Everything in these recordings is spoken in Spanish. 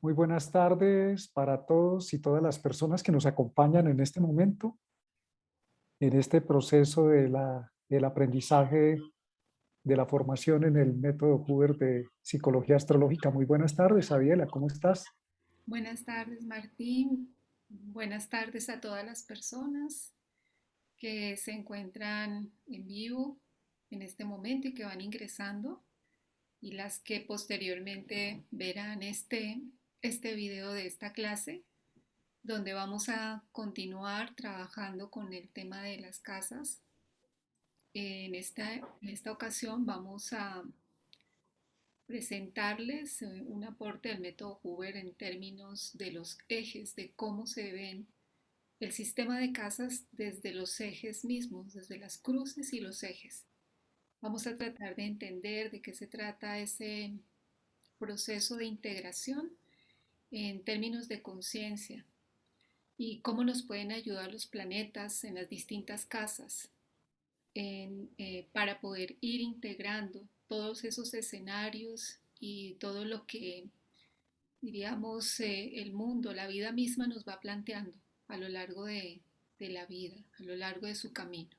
Muy buenas tardes para todos y todas las personas que nos acompañan en este momento, en este proceso del aprendizaje de la formación en el método Huber de psicología astrológica. Muy buenas tardes, Abiela, ¿cómo estás? Buenas tardes, Martín. Buenas tardes a todas las personas que se encuentran en vivo en este momento y que van ingresando y las que posteriormente verán este video de esta clase donde vamos a continuar trabajando con el tema de las casas. En esta ocasión vamos a presentarles un aporte del método Huber en términos de los ejes, de cómo se ven el sistema de casas desde los ejes mismos, desde las cruces y los ejes. Vamos a tratar de entender de qué se trata ese proceso de integración en términos de conciencia y cómo nos pueden ayudar los planetas en las distintas casas para poder ir integrando todos esos escenarios y todo lo que, diríamos, el mundo, la vida misma nos va planteando a lo largo de la vida, a lo largo de su camino.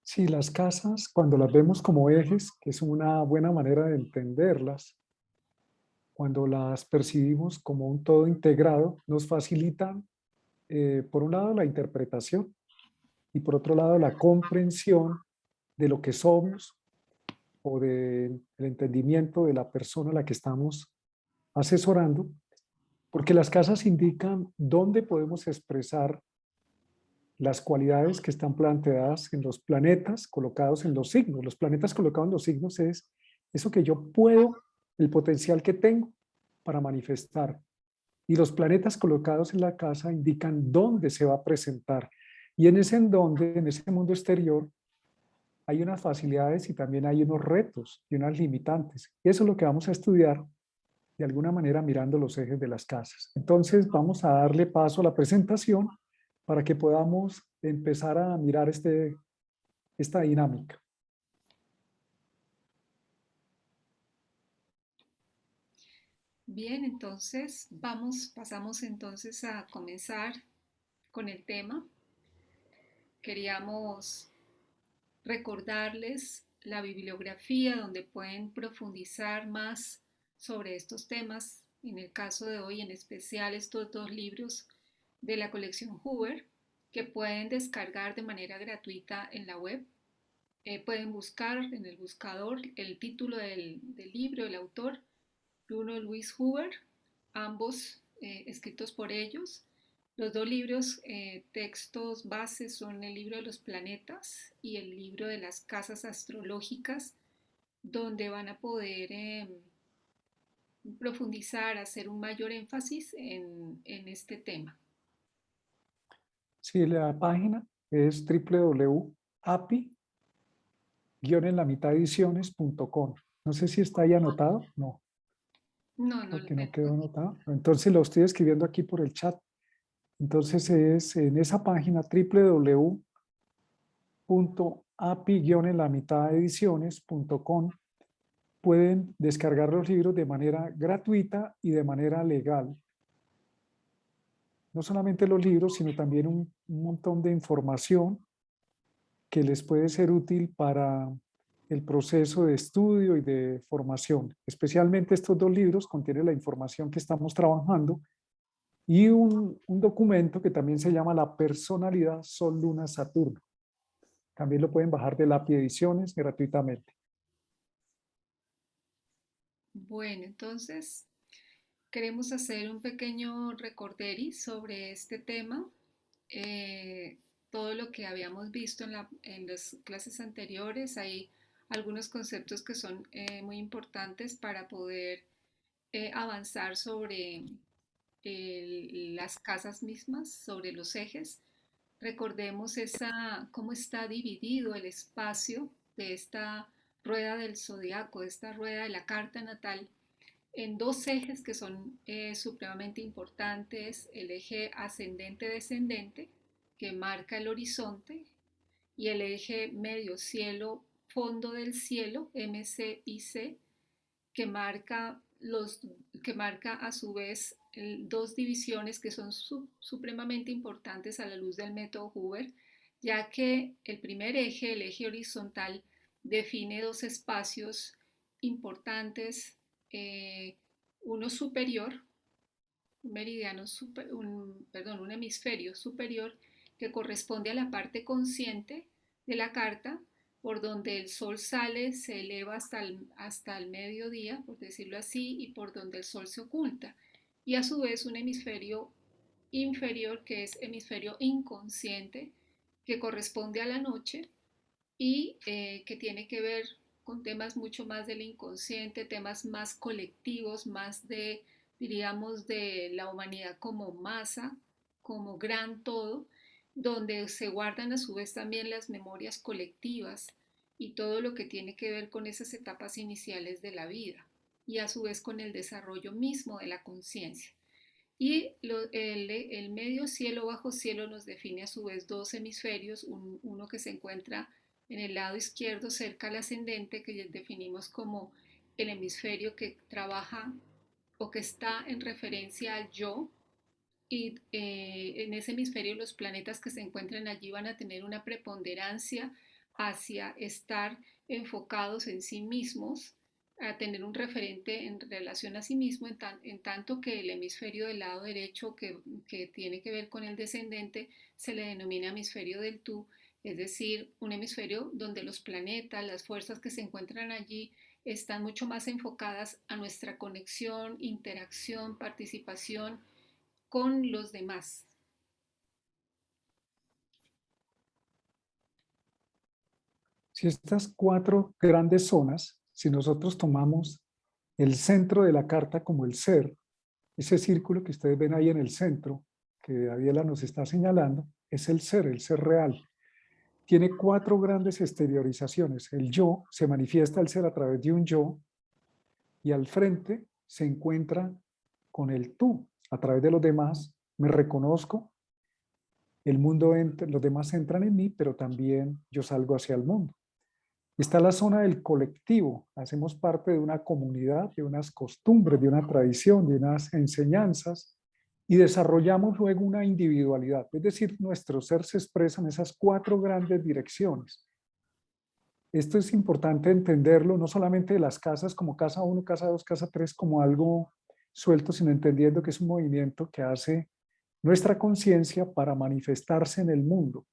Sí, las casas, cuando las vemos como ejes, que es una buena manera de entenderlas, cuando las percibimos como un todo integrado, nos facilitan, por un lado, la interpretación y por otro lado, la comprensión de lo que somos o del entendimiento de la persona a la que estamos asesorando, porque las casas indican dónde podemos expresar las cualidades que están planteadas en los planetas colocados en los signos. Los planetas colocados en los signos es eso que yo puedo, el potencial que tengo para manifestar. Y los planetas colocados en la casa indican dónde se va a presentar. Y en ese en donde, en ese mundo exterior, hay unas facilidades y también hay unos retos y unas limitantes. Y eso es lo que vamos a estudiar de alguna manera mirando los ejes de las casas. Entonces vamos a darle paso a la presentación para que podamos empezar a mirar esta dinámica. Bien, entonces pasamos entonces a comenzar con el tema. Queríamos recordarles la bibliografía donde pueden profundizar más sobre estos temas. En el caso de hoy, en especial, estos dos libros de la colección Hoover que pueden descargar de manera gratuita en la web. Pueden buscar en el buscador el título del libro, el autor, Bruno Louis Hoover, ambos escritos por ellos. Los dos libros, textos bases, son el libro de los planetas y el libro de las casas astrológicas, donde van a poder profundizar, hacer un mayor énfasis en este tema. Sí, la página es www.api-en-la-mitad-ediciones.com. No sé si está ahí anotado. No, No, no creo lo que no tengo quedó aquí. anotado. Entonces lo estoy escribiendo aquí por el chat. Entonces es en esa página www.api-en-la-mitad-ediciones.com pueden descargar los libros de manera gratuita y de manera legal. No solamente los libros, sino también un montón de información que les puede ser útil para el proceso de estudio y de formación. Especialmente estos dos libros contienen la información que estamos trabajando y un documento que también se llama La personalidad Sol, Luna, Saturno. También lo pueden bajar de API Ediciones gratuitamente. Bueno, entonces queremos hacer un pequeño recorderis sobre este tema. eh, Todo lo que habíamos visto en las clases anteriores. Hay algunos conceptos que son muy importantes para poder avanzar sobre las casas mismas, sobre los ejes. Recordemos cómo está dividido el espacio de esta rueda del zodiaco, de esta rueda de la carta natal, en dos ejes que son supremamente importantes: el eje ascendente-descendente, que marca el horizonte, y el eje medio cielo, fondo del cielo, MCIC, que marca los, que marca a su vez dos divisiones que son supremamente importantes a la luz del método Hoover, ya que el primer eje, el eje horizontal, define dos espacios importantes, uno superior, un meridiano super, perdón, un hemisferio superior que corresponde a la parte consciente de la carta, por donde el sol sale, se eleva hasta el mediodía, por decirlo así, y por donde el sol se oculta. Y a su vez un hemisferio inferior, que es hemisferio inconsciente, que corresponde a la noche y que tiene que ver con temas mucho más del inconsciente, temas más colectivos, más de, diríamos, de la humanidad como masa, como gran todo, donde se guardan a su vez también las memorias colectivas y todo lo que tiene que ver con esas etapas iniciales de la vida y a su vez con el desarrollo mismo de la conciencia. Y el medio cielo bajo cielo nos define a su vez dos hemisferios, uno que se encuentra en el lado izquierdo cerca al ascendente, que definimos como el hemisferio que trabaja o que está en referencia al yo, y en ese hemisferio los planetas que se encuentran allí van a tener una preponderancia hacia estar enfocados en sí mismos, a tener un referente en relación a sí mismo, en tanto que el hemisferio del lado derecho, que tiene que ver con el descendente, se le denomina hemisferio del tú, es decir, un hemisferio donde los planetas, las fuerzas que se encuentran allí, están mucho más enfocadas a nuestra conexión, interacción, participación con los demás. Si estas cuatro grandes zonas, si nosotros tomamos el centro de la carta como el ser, ese círculo que ustedes ven ahí en el centro, que Daviela nos está señalando, es el ser real. Tiene cuatro grandes exteriorizaciones. El yo, se manifiesta el ser a través de un yo, y al frente se encuentra con el tú. A través de los demás me reconozco, el mundo entra, los demás entran en mí, pero también yo salgo hacia el mundo. Está la zona del colectivo, hacemos parte de una comunidad, de unas costumbres, de una tradición, de unas enseñanzas, y desarrollamos luego una individualidad, es decir, nuestro ser se expresa en esas cuatro grandes direcciones. Esto es importante entenderlo, no solamente de las casas como casa 1, casa 2, casa 3 como algo suelto, sino entendiendo que es un movimiento que hace nuestra conciencia para manifestarse en el mundo.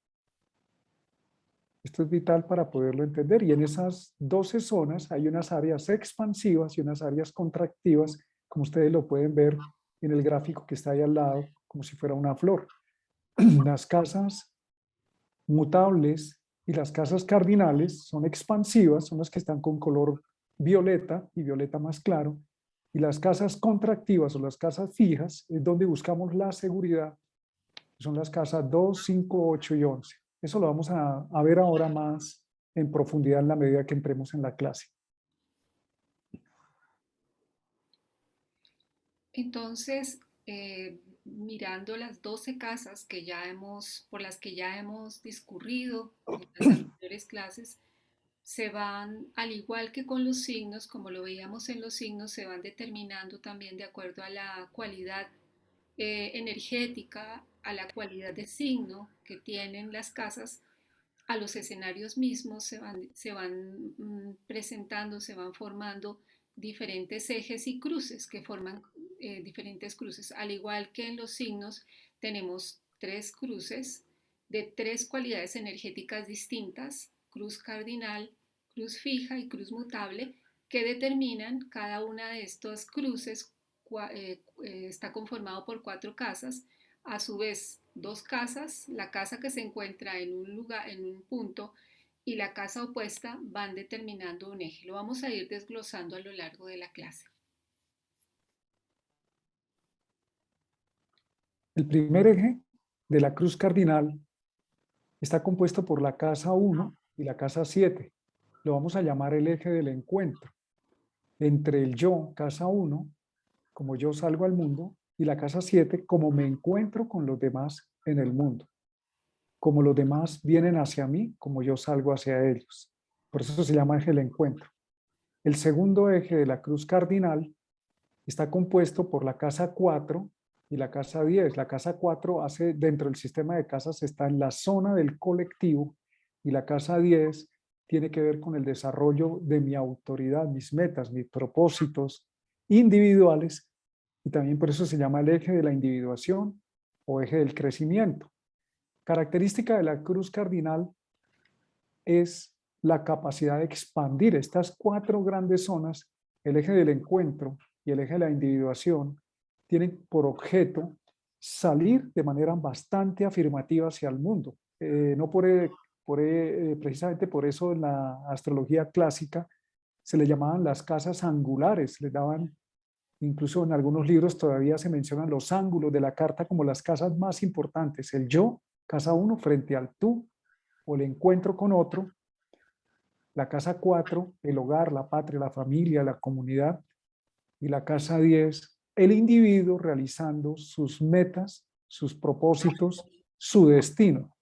Esto es vital para poderlo entender. Y en esas 12 zonas hay unas áreas expansivas y unas áreas contractivas, como ustedes lo pueden ver en el gráfico que está ahí al lado, como si fuera una flor. Las casas mutables y las casas cardinales son expansivas, son las que están con color violeta y violeta más claro. Y las casas contractivas o las casas fijas es donde buscamos la seguridad. Son las casas 2, 5, 8 y 11. Eso lo vamos a ver ahora más en profundidad en la medida que entremos en la clase. Entonces, mirando las 12 casas que ya hemos, por las que ya hemos discurrido en las anteriores clases, se van, al igual que con los signos, como lo veíamos en los signos, se van determinando también de acuerdo a la cualidad energética, a la cualidad de signo que tienen las casas, a los escenarios mismos se van presentando, se van formando diferentes ejes y cruces que forman diferentes cruces. Al igual que en los signos, tenemos tres cruces de tres cualidades energéticas distintas, cruz cardinal, cruz fija y cruz mutable, que determinan cada una de estas cruces. Está conformado por cuatro casas, a su vez dos casas, la casa que se encuentra en un lugar, en un punto, y la casa opuesta van determinando un eje. Lo vamos a ir desglosando a lo largo de la clase. El primer eje de la cruz cardinal está compuesto por la casa 1 y la casa 7. Lo vamos a llamar el eje del encuentro entre el yo, casa 1, como yo salgo al mundo, y la casa 7, como me encuentro con los demás en el mundo. Como los demás vienen hacia mí, como yo salgo hacia ellos. Por eso se llama eje del encuentro. El segundo eje de la cruz cardinal está compuesto por la casa 4 y la casa 10. La casa 4 hace, dentro del sistema de casas, está en la zona del colectivo, y la casa 10 tiene que ver con el desarrollo de mi autoridad, mis metas, mis propósitos individuales, y también por eso se llama el eje de la individuación o eje del crecimiento. Característica de la cruz cardinal es la capacidad de expandir estas 4 grandes zonas. El eje del encuentro y el eje de la individuación tienen por objeto salir de manera bastante afirmativa hacia el mundo. No precisamente por eso en la astrología clásica se le llamaban las casas angulares, les daban, incluso en algunos libros todavía se mencionan los ángulos de la carta como las casas más importantes: el yo, casa 1, frente al tú o el encuentro con otro; la casa 4, el hogar, la patria, la familia, la comunidad; y la casa 10, el individuo realizando sus metas, sus propósitos, su destino.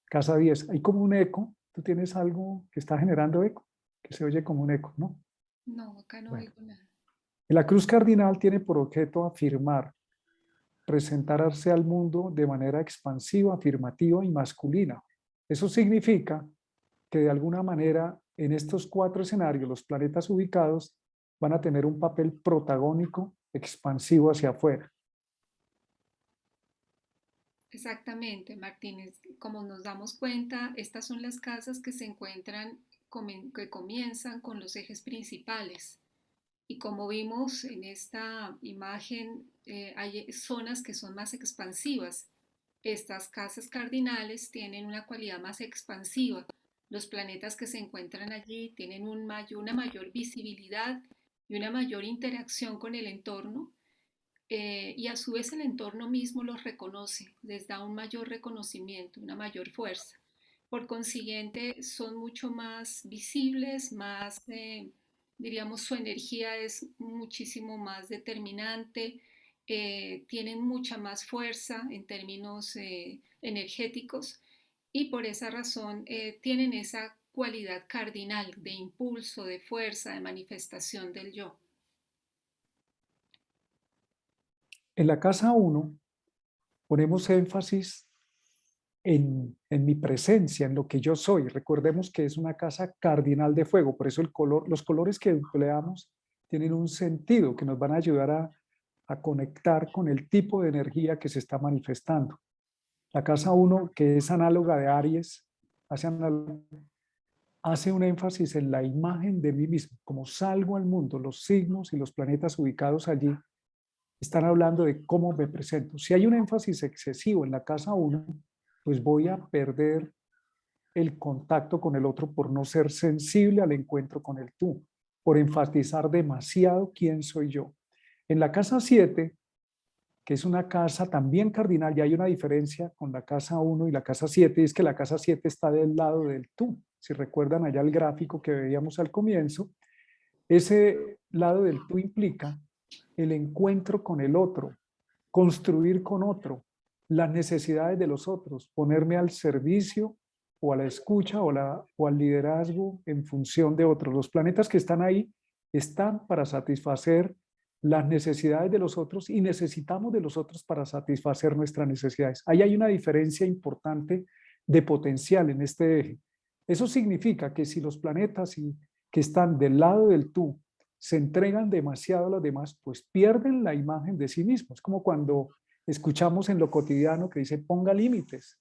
Casa 10, hay como un eco. Tú tienes algo que está generando eco, que se oye como un eco, ¿no? No, acá no Bueno, oigo nada. la cruz cardinal tiene por objeto afirmar, presentarse al mundo de manera expansiva, afirmativa y masculina. Eso significa que de alguna manera en estos 4 escenarios los planetas ubicados van a tener un papel protagónico, expansivo hacia afuera. Exactamente, Martínez. Como nos damos cuenta, estas son las casas que se encuentran, que comienzan con los ejes principales. Y como vimos en esta imagen, hay zonas que son más expansivas. Estas casas cardinales tienen una cualidad más expansiva. Los planetas que se encuentran allí tienen una mayor visibilidad y una mayor interacción con el entorno, y a su vez el entorno mismo los reconoce, les da un mayor reconocimiento, una mayor fuerza. Por consiguiente, son mucho más visibles, más, diríamos, su energía es muchísimo más determinante, tienen mucha más fuerza en términos energéticos, y por esa razón tienen esa cualidad cardinal de impulso, de fuerza, de manifestación del yo. En la casa 1 ponemos énfasis en mi presencia, en lo que yo soy. Recordemos que es una casa cardinal de fuego, por eso los colores que empleamos tienen un sentido que nos van a ayudar a conectar con el tipo de energía que se está manifestando. La casa 1, que es análoga de Aries, hace un énfasis en la imagen de mí mismo, como salgo al mundo. Los signos y los planetas ubicados allí están hablando de cómo me presento. Si hay un énfasis excesivo en la casa 1, pues voy a perder el contacto con el otro por no ser sensible al encuentro con el tú, por enfatizar demasiado quién soy yo. En la casa 7, que es una casa también cardinal, ya hay una diferencia con la casa 1 y la casa 7, y es que la casa 7 está del lado del tú. Si recuerdan allá el gráfico que veíamos al comienzo, ese lado del tú implica el encuentro con el otro, construir con otro, las necesidades de los otros, ponerme al servicio o a la escucha o al liderazgo en función de otros. Los planetas que están ahí están para satisfacer las necesidades de los otros, y necesitamos de los otros para satisfacer nuestras necesidades. Ahí hay una diferencia importante de potencial en este eje. Eso significa que si los planetas que están del lado del tú se entregan demasiado a los demás, pues pierden la imagen de sí mismos. Es como cuando escuchamos en lo cotidiano que dice ponga límites.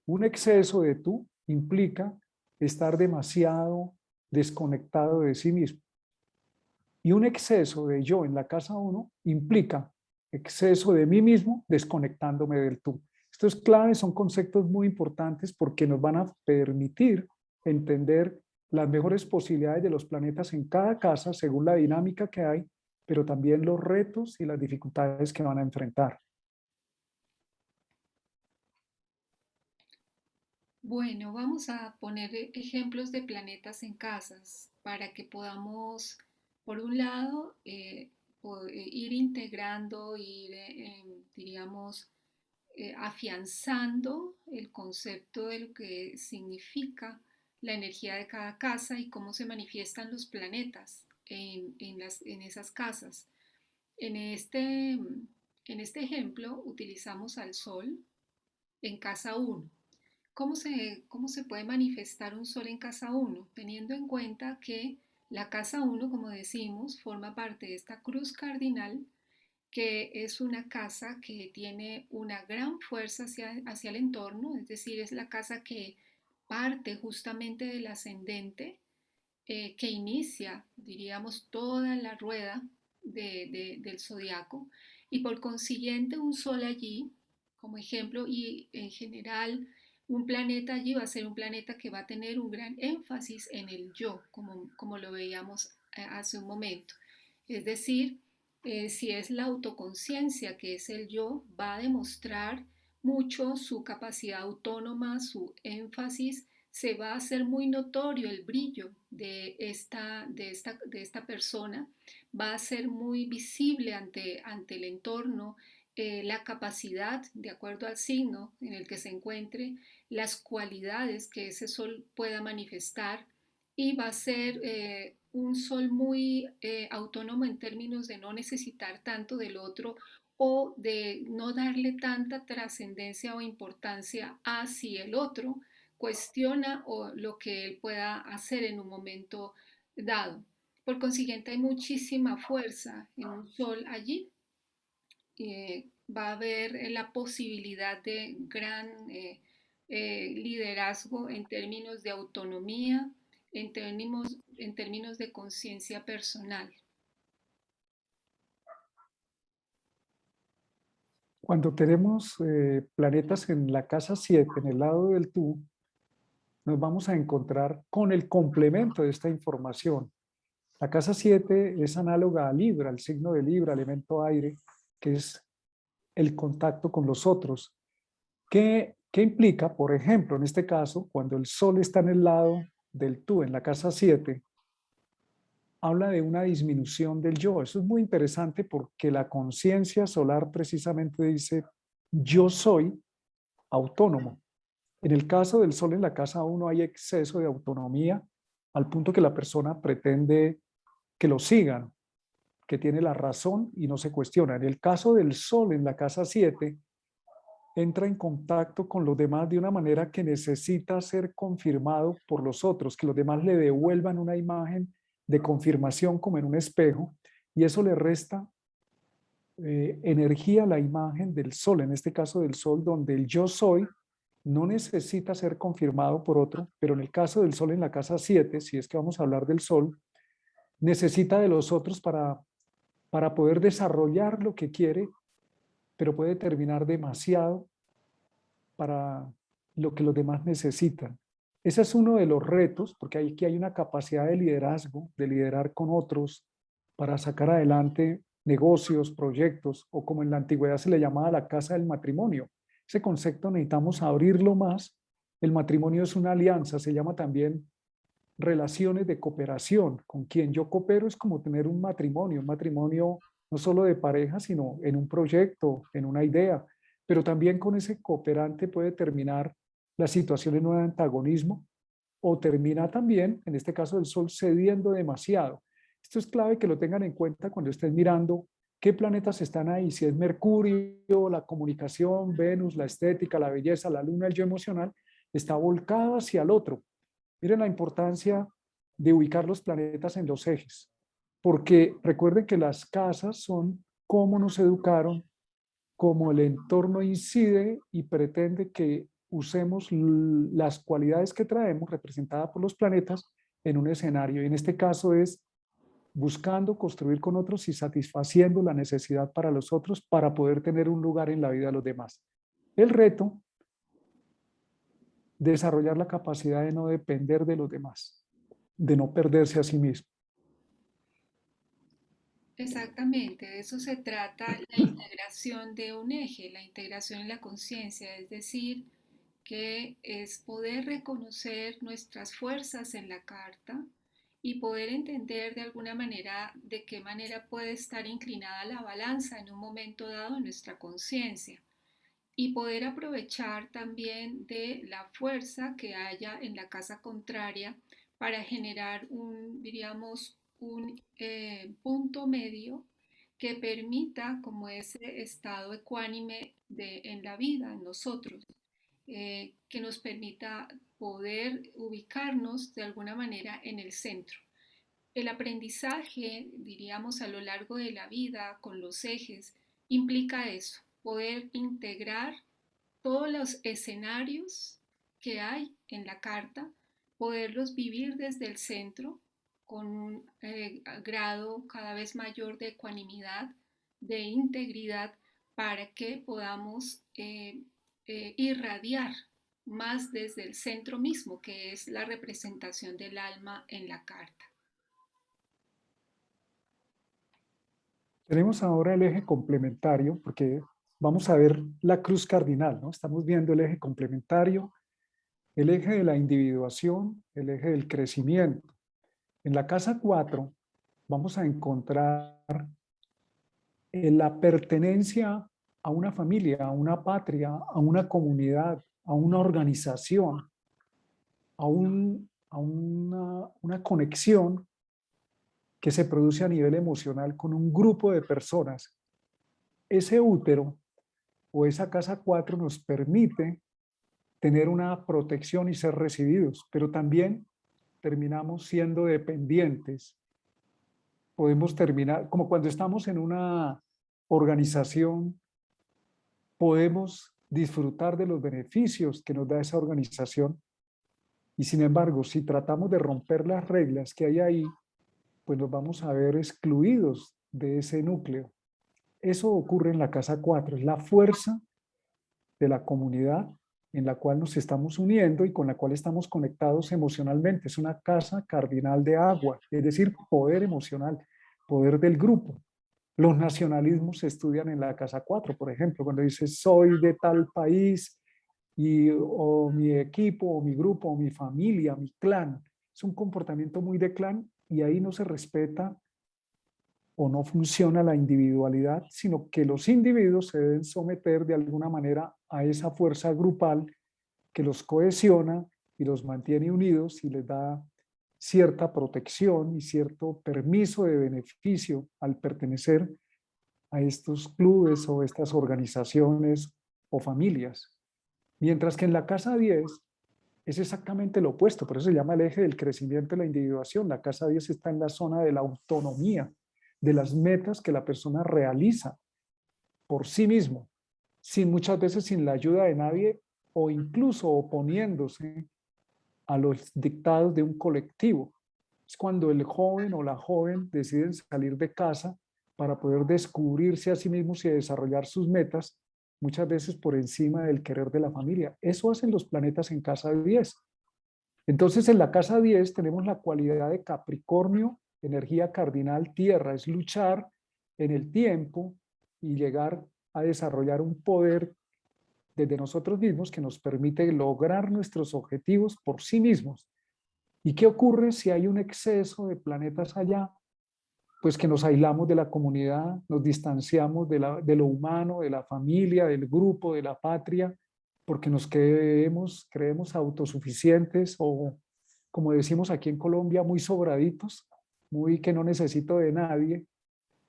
Un exceso de tú implica estar demasiado desconectado de sí mismo. Y un exceso de yo en la casa 1 implica exceso de mí mismo desconectándome del tú. Esto es clave, son conceptos muy importantes porque nos van a permitir entender las mejores posibilidades de los planetas en cada casa según la dinámica que hay, pero también los retos y las dificultades que van a enfrentar. Bueno, vamos a poner ejemplos de planetas en casas para que podamos, por un lado, ir integrando, diríamos, afianzando el concepto de lo que significa la energía de cada casa y cómo se manifiestan los planetas en esas casas. En este ejemplo utilizamos al sol en casa uno. ¿Cómo se puede manifestar un sol en casa uno? Teniendo en cuenta que la casa uno, como decimos, forma parte de esta cruz cardinal, que es una casa que tiene una gran fuerza hacia el entorno, es decir, es la casa que parte justamente del ascendente, que inicia, diríamos, toda la rueda del zodiaco, y por consiguiente un sol allí, como ejemplo, y en general un planeta allí va a ser un planeta que va a tener un gran énfasis en el yo, como lo veíamos hace un momento. Es decir, si es la autoconciencia, que es el yo, va a demostrar mucho su capacidad autónoma, su énfasis, se va a hacer muy notorio el brillo de esta persona, va a ser muy visible ante el entorno, la capacidad, de acuerdo al signo en el que se encuentre, las cualidades que ese sol pueda manifestar, y va a ser un sol muy autónomo en términos de no necesitar tanto del otro, o de no darle tanta trascendencia o importancia a si el otro cuestiona o lo que él pueda hacer en un momento dado. Por consiguiente, hay muchísima fuerza en un sol allí. Va a haber la posibilidad de gran liderazgo en términos de autonomía, en términos de conciencia personal. Cuando tenemos planetas en la casa 7 en el lado del tú, nos vamos a encontrar con el complemento de esta información. La casa 7 es análoga a Libra, el signo de Libra, elemento aire, que es el contacto con los otros. ¿Qué implica? Por ejemplo, en este caso, cuando el Sol está en el lado del tú, en la casa 7, habla de una disminución del yo. Eso es muy interesante porque la conciencia solar precisamente dice, yo soy autónomo. En el caso del Sol en la casa 1 hay exceso de autonomía al punto que la persona pretende que lo sigan, que tiene la razón y no se cuestiona. En el caso del Sol en la casa 7 entra en contacto con los demás de una manera que necesita ser confirmado por los otros, que los demás le devuelvan una imagen de confirmación como en un espejo, y eso le resta energía a la imagen del sol, en este caso del sol, donde el yo soy no necesita ser confirmado por otro, pero en el caso del sol en la casa 7, si es que vamos a hablar del sol, necesita de los otros para poder desarrollar lo que quiere, pero puede terminar demasiado para lo que los demás necesitan. Ese es uno de los retos, porque aquí hay una capacidad de liderazgo, de liderar con otros para sacar adelante negocios, proyectos, o como en la antigüedad se le llamaba la casa del matrimonio. Ese concepto necesitamos abrirlo más. El matrimonio es una alianza, se llama también relaciones de cooperación. Con quien yo coopero es como tener un matrimonio no solo de pareja, sino en un proyecto, en una idea, pero también con ese cooperante puede terminar la situación en un antagonismo o termina también, en este caso del Sol, cediendo demasiado. Esto es clave que lo tengan en cuenta cuando estén mirando qué planetas están ahí, si es Mercurio, la comunicación, Venus, la estética, la belleza, la luna, el yo emocional, está volcado hacia el otro. Miren la importancia de ubicar los planetas en los ejes, porque recuerden que las casas son cómo nos educaron, cómo el entorno incide y pretende que usemos las cualidades que traemos representadas por los planetas en un escenario. Y en este caso es buscando construir con otros y satisfaciendo la necesidad para los otros para poder tener un lugar en la vida de los demás. El reto, desarrollar la capacidad de no depender de los demás, de no perderse a sí mismo. Exactamente, de eso se trata la integración de un eje, la integración en la conciencia, es decir, que es poder reconocer nuestras fuerzas en la carta y poder entender de alguna manera de qué manera puede estar inclinada la balanza en un momento dado en nuestra conciencia, y poder aprovechar también de la fuerza que haya en la casa contraria para generar diríamos, un punto medio que permita como ese estado ecuánime en la vida, en nosotros, que nos permita poder ubicarnos de alguna manera en el centro. El aprendizaje, diríamos, a lo largo de la vida con los ejes, implica eso, poder integrar todos los escenarios que hay en la carta, poderlos vivir desde el centro con un grado cada vez mayor de ecuanimidad, de integridad, para que podamos irradiar más desde el centro mismo, que es la representación del alma en la carta. Tenemos ahora el eje complementario, porque vamos a ver la cruz cardinal, ¿no? Estamos viendo el eje complementario, el eje de la individuación, el eje del crecimiento. En la casa 4 vamos a encontrar la pertenencia a una familia, a una patria, a una comunidad, a una organización, una conexión que se produce a nivel emocional con un grupo de personas. Ese útero o esa casa 4 nos permite tener una protección y ser recibidos, pero también terminamos siendo dependientes. Podemos terminar, como cuando estamos en una organización, podemos disfrutar de los beneficios que nos da esa organización y sin embargo, si tratamos de romper las reglas que hay ahí, pues nos vamos a ver excluidos de ese núcleo. Eso ocurre en la casa 4, es la fuerza de la comunidad en la cual nos estamos uniendo y con la cual estamos conectados emocionalmente. Es una casa cardinal de agua, es decir, poder emocional, poder del grupo. Los nacionalismos se estudian en la casa 4, por ejemplo, cuando dices soy de tal país y o mi equipo o mi grupo o mi familia, mi clan. Es un comportamiento muy de clan y ahí no se respeta o no funciona la individualidad, sino que los individuos se deben someter de alguna manera a esa fuerza grupal que los cohesiona y los mantiene unidos y les da cierta protección y cierto permiso de beneficio al pertenecer a estos clubes o estas organizaciones o familias. Mientras que en la casa 10 es exactamente lo opuesto, por eso se llama el eje del crecimiento y la individuación. La casa 10 está en la zona de la autonomía, de las metas que la persona realiza por sí mismo, sin muchas veces sin la ayuda de nadie o incluso oponiéndose a los dictados de un colectivo. Es cuando el joven o la joven deciden salir de casa para poder descubrirse a sí mismos y desarrollar sus metas, muchas veces por encima del querer de la familia. Eso hacen los planetas en casa 10. Entonces, en la casa 10 tenemos la cualidad de Capricornio, energía cardinal tierra, es luchar en el tiempo y llegar a desarrollar un poder desde nosotros mismos que nos permite lograr nuestros objetivos por sí mismos. ¿Y qué ocurre si hay un exceso de planetas allá? Pues que nos aislamos de la comunidad, nos distanciamos de lo humano, de la familia, del grupo, de la patria, porque nos creemos autosuficientes o, como decimos aquí en Colombia, muy sobraditos, muy que no necesito de nadie.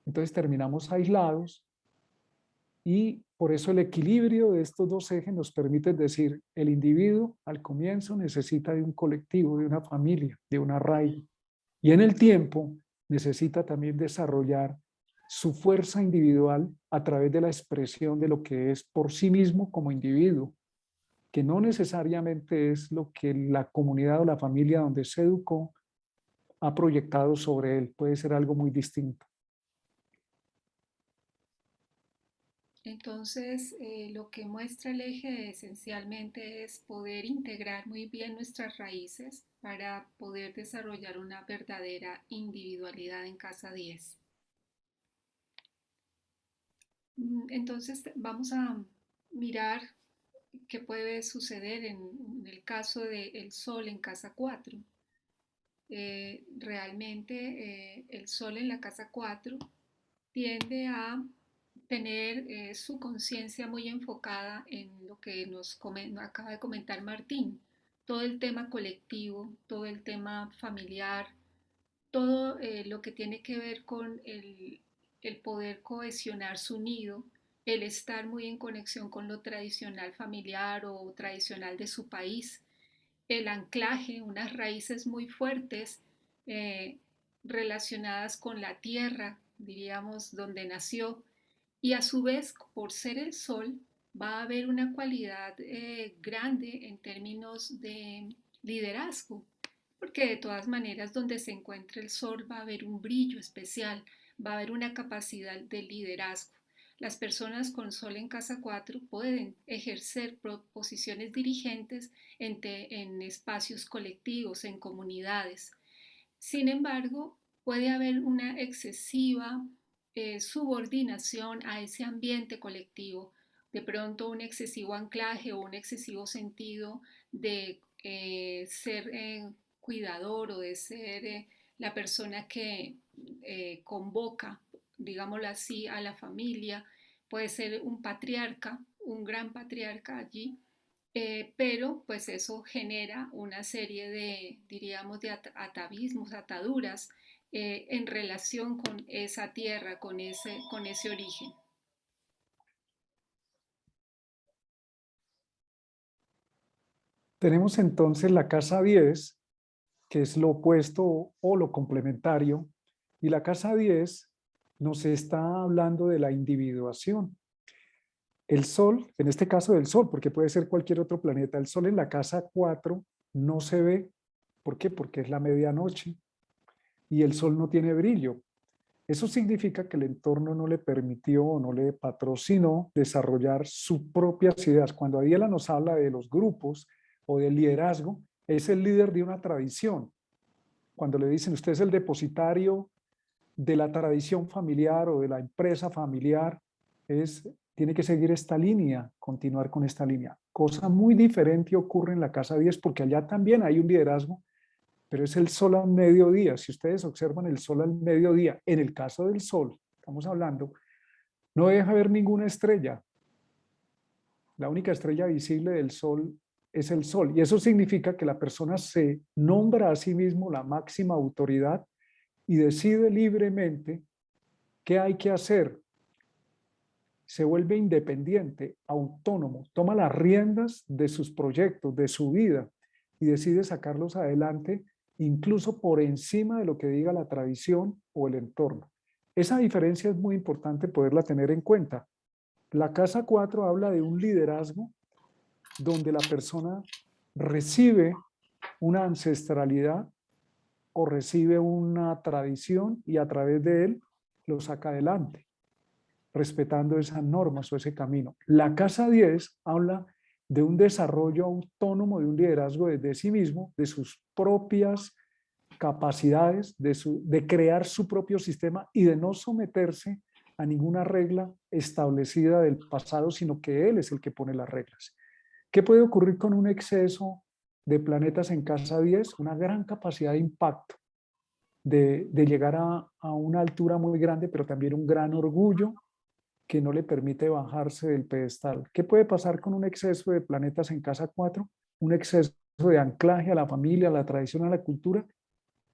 Entonces terminamos aislados y por eso el equilibrio de estos dos ejes nos permite decir, el individuo al comienzo necesita de un colectivo, de una familia, de una arraigo. Y en el tiempo necesita también desarrollar su fuerza individual a través de la expresión de lo que es por sí mismo como individuo, que no necesariamente es lo que la comunidad o la familia donde se educó ha proyectado sobre él, puede ser algo muy distinto. Entonces, lo que muestra el eje esencialmente es poder integrar muy bien nuestras raíces para poder desarrollar una verdadera individualidad en casa 10. Entonces, vamos a mirar qué puede suceder en el caso del Sol en casa 4. Realmente el Sol en la casa 4 tiende a tener su conciencia muy enfocada en lo que nos acaba de comentar Martín, todo el tema colectivo, todo el tema familiar, todo lo que tiene que ver con el poder cohesionar su nido, el estar muy en conexión con lo tradicional familiar o tradicional de su país, el anclaje, unas raíces muy fuertes eh, relacionadas con la tierra, diríamos, donde nació, y a su vez, por ser el sol, va a haber una cualidad grande en términos de liderazgo, porque de todas maneras donde se encuentre el sol va a haber un brillo especial, va a haber una capacidad de liderazgo. Las personas con sol en casa 4 pueden ejercer posiciones dirigentes en espacios colectivos, en comunidades. Sin embargo, puede haber una excesiva subordinación a ese ambiente colectivo, de pronto un excesivo anclaje o un excesivo sentido de ser cuidador o de ser la persona que convoca, digámoslo así, a la familia. Puede ser un patriarca, un gran patriarca allí, pero pues eso genera una serie de, diríamos, de atavismos, ataduras en relación con esa tierra, con ese origen. Tenemos entonces la casa 10, que es lo opuesto o lo complementario, y la casa 10 nos está hablando de la individuación. El Sol, en este caso del Sol, porque puede ser cualquier otro planeta, el Sol en la casa 4 no se ve. ¿Por qué? Porque es la medianoche y el Sol no tiene brillo. Eso significa que el entorno no le permitió o no le patrocinó desarrollar sus propias ideas. Cuando Adiela nos habla de los grupos o del liderazgo, es el líder de una tradición. Cuando le dicen usted es el depositario de la tradición familiar o de la empresa familiar, tiene que seguir esta línea, continuar con esta línea. Cosa muy diferente ocurre en la casa 10 porque allá también hay un liderazgo, pero es el sol al mediodía. Si ustedes observan el sol al mediodía, en el caso del sol, estamos hablando, no deja ver ninguna estrella. La única estrella visible del sol es el sol. Y eso significa que la persona se nombra a sí mismo la máxima autoridad y decide libremente qué hay que hacer. Se vuelve independiente, autónomo, toma las riendas de sus proyectos, de su vida y decide sacarlos adelante incluso por encima de lo que diga la tradición o el entorno. Esa diferencia es muy importante poderla tener en cuenta. La casa 4 habla de un liderazgo donde la persona recibe una ancestralidad o recibe una tradición y a través de él lo saca adelante, respetando esas normas o ese camino. La casa 10 habla de un desarrollo autónomo, de un liderazgo desde sí mismo, de sus propias capacidades, de crear su propio sistema y de no someterse a ninguna regla establecida del pasado, sino que él es el que pone las reglas. ¿Qué puede ocurrir con un exceso de planetas en casa 10? Una gran capacidad de impacto, de llegar a una altura muy grande, pero también un gran orgullo que no le permite bajarse del pedestal. ¿Qué puede pasar con un exceso de planetas en casa 4? Un exceso de anclaje a la familia, a la tradición, a la cultura,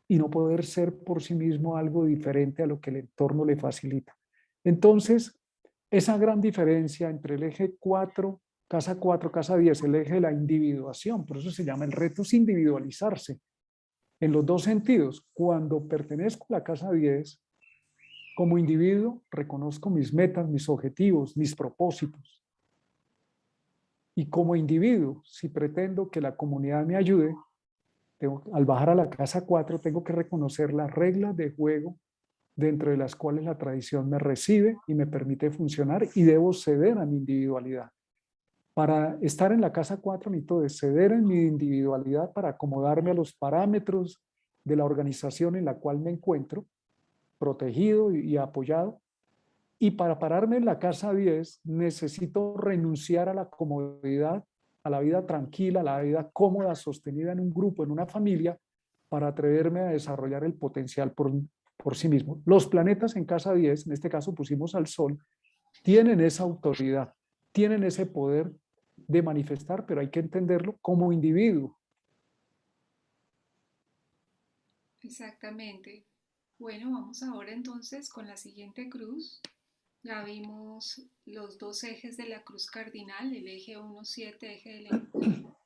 y no poder ser por sí mismo algo diferente a lo que el entorno le facilita. Entonces, esa gran diferencia entre el eje 4, casa 10, el eje de la individuación, por eso se llama el reto es individualizarse, en los dos sentidos. Cuando pertenezco a la casa 10, como individuo, reconozco mis metas, mis objetivos, mis propósitos. Y como individuo, si pretendo que la comunidad me ayude, al bajar a la casa 4, tengo que reconocer las reglas de juego dentro de las cuales la tradición me recibe y me permite funcionar y debo ceder a mi individualidad. Para estar en la casa 4 necesito de ceder en mi individualidad para acomodarme a los parámetros de la organización en la cual me encuentro, protegido y apoyado. Y para pararme en la casa 10 necesito renunciar a la comodidad, a la vida tranquila, a la vida cómoda, sostenida en un grupo, en una familia, para atreverme a desarrollar el potencial por sí mismo. Los planetas en casa 10, en este caso pusimos al Sol, tienen esa autoridad, tienen ese poder de manifestar, pero hay que entenderlo como individuo. Exactamente. Bueno, vamos ahora entonces con la siguiente cruz. Ya vimos los dos ejes de la cruz cardinal, el eje 1-7, eje del enojo,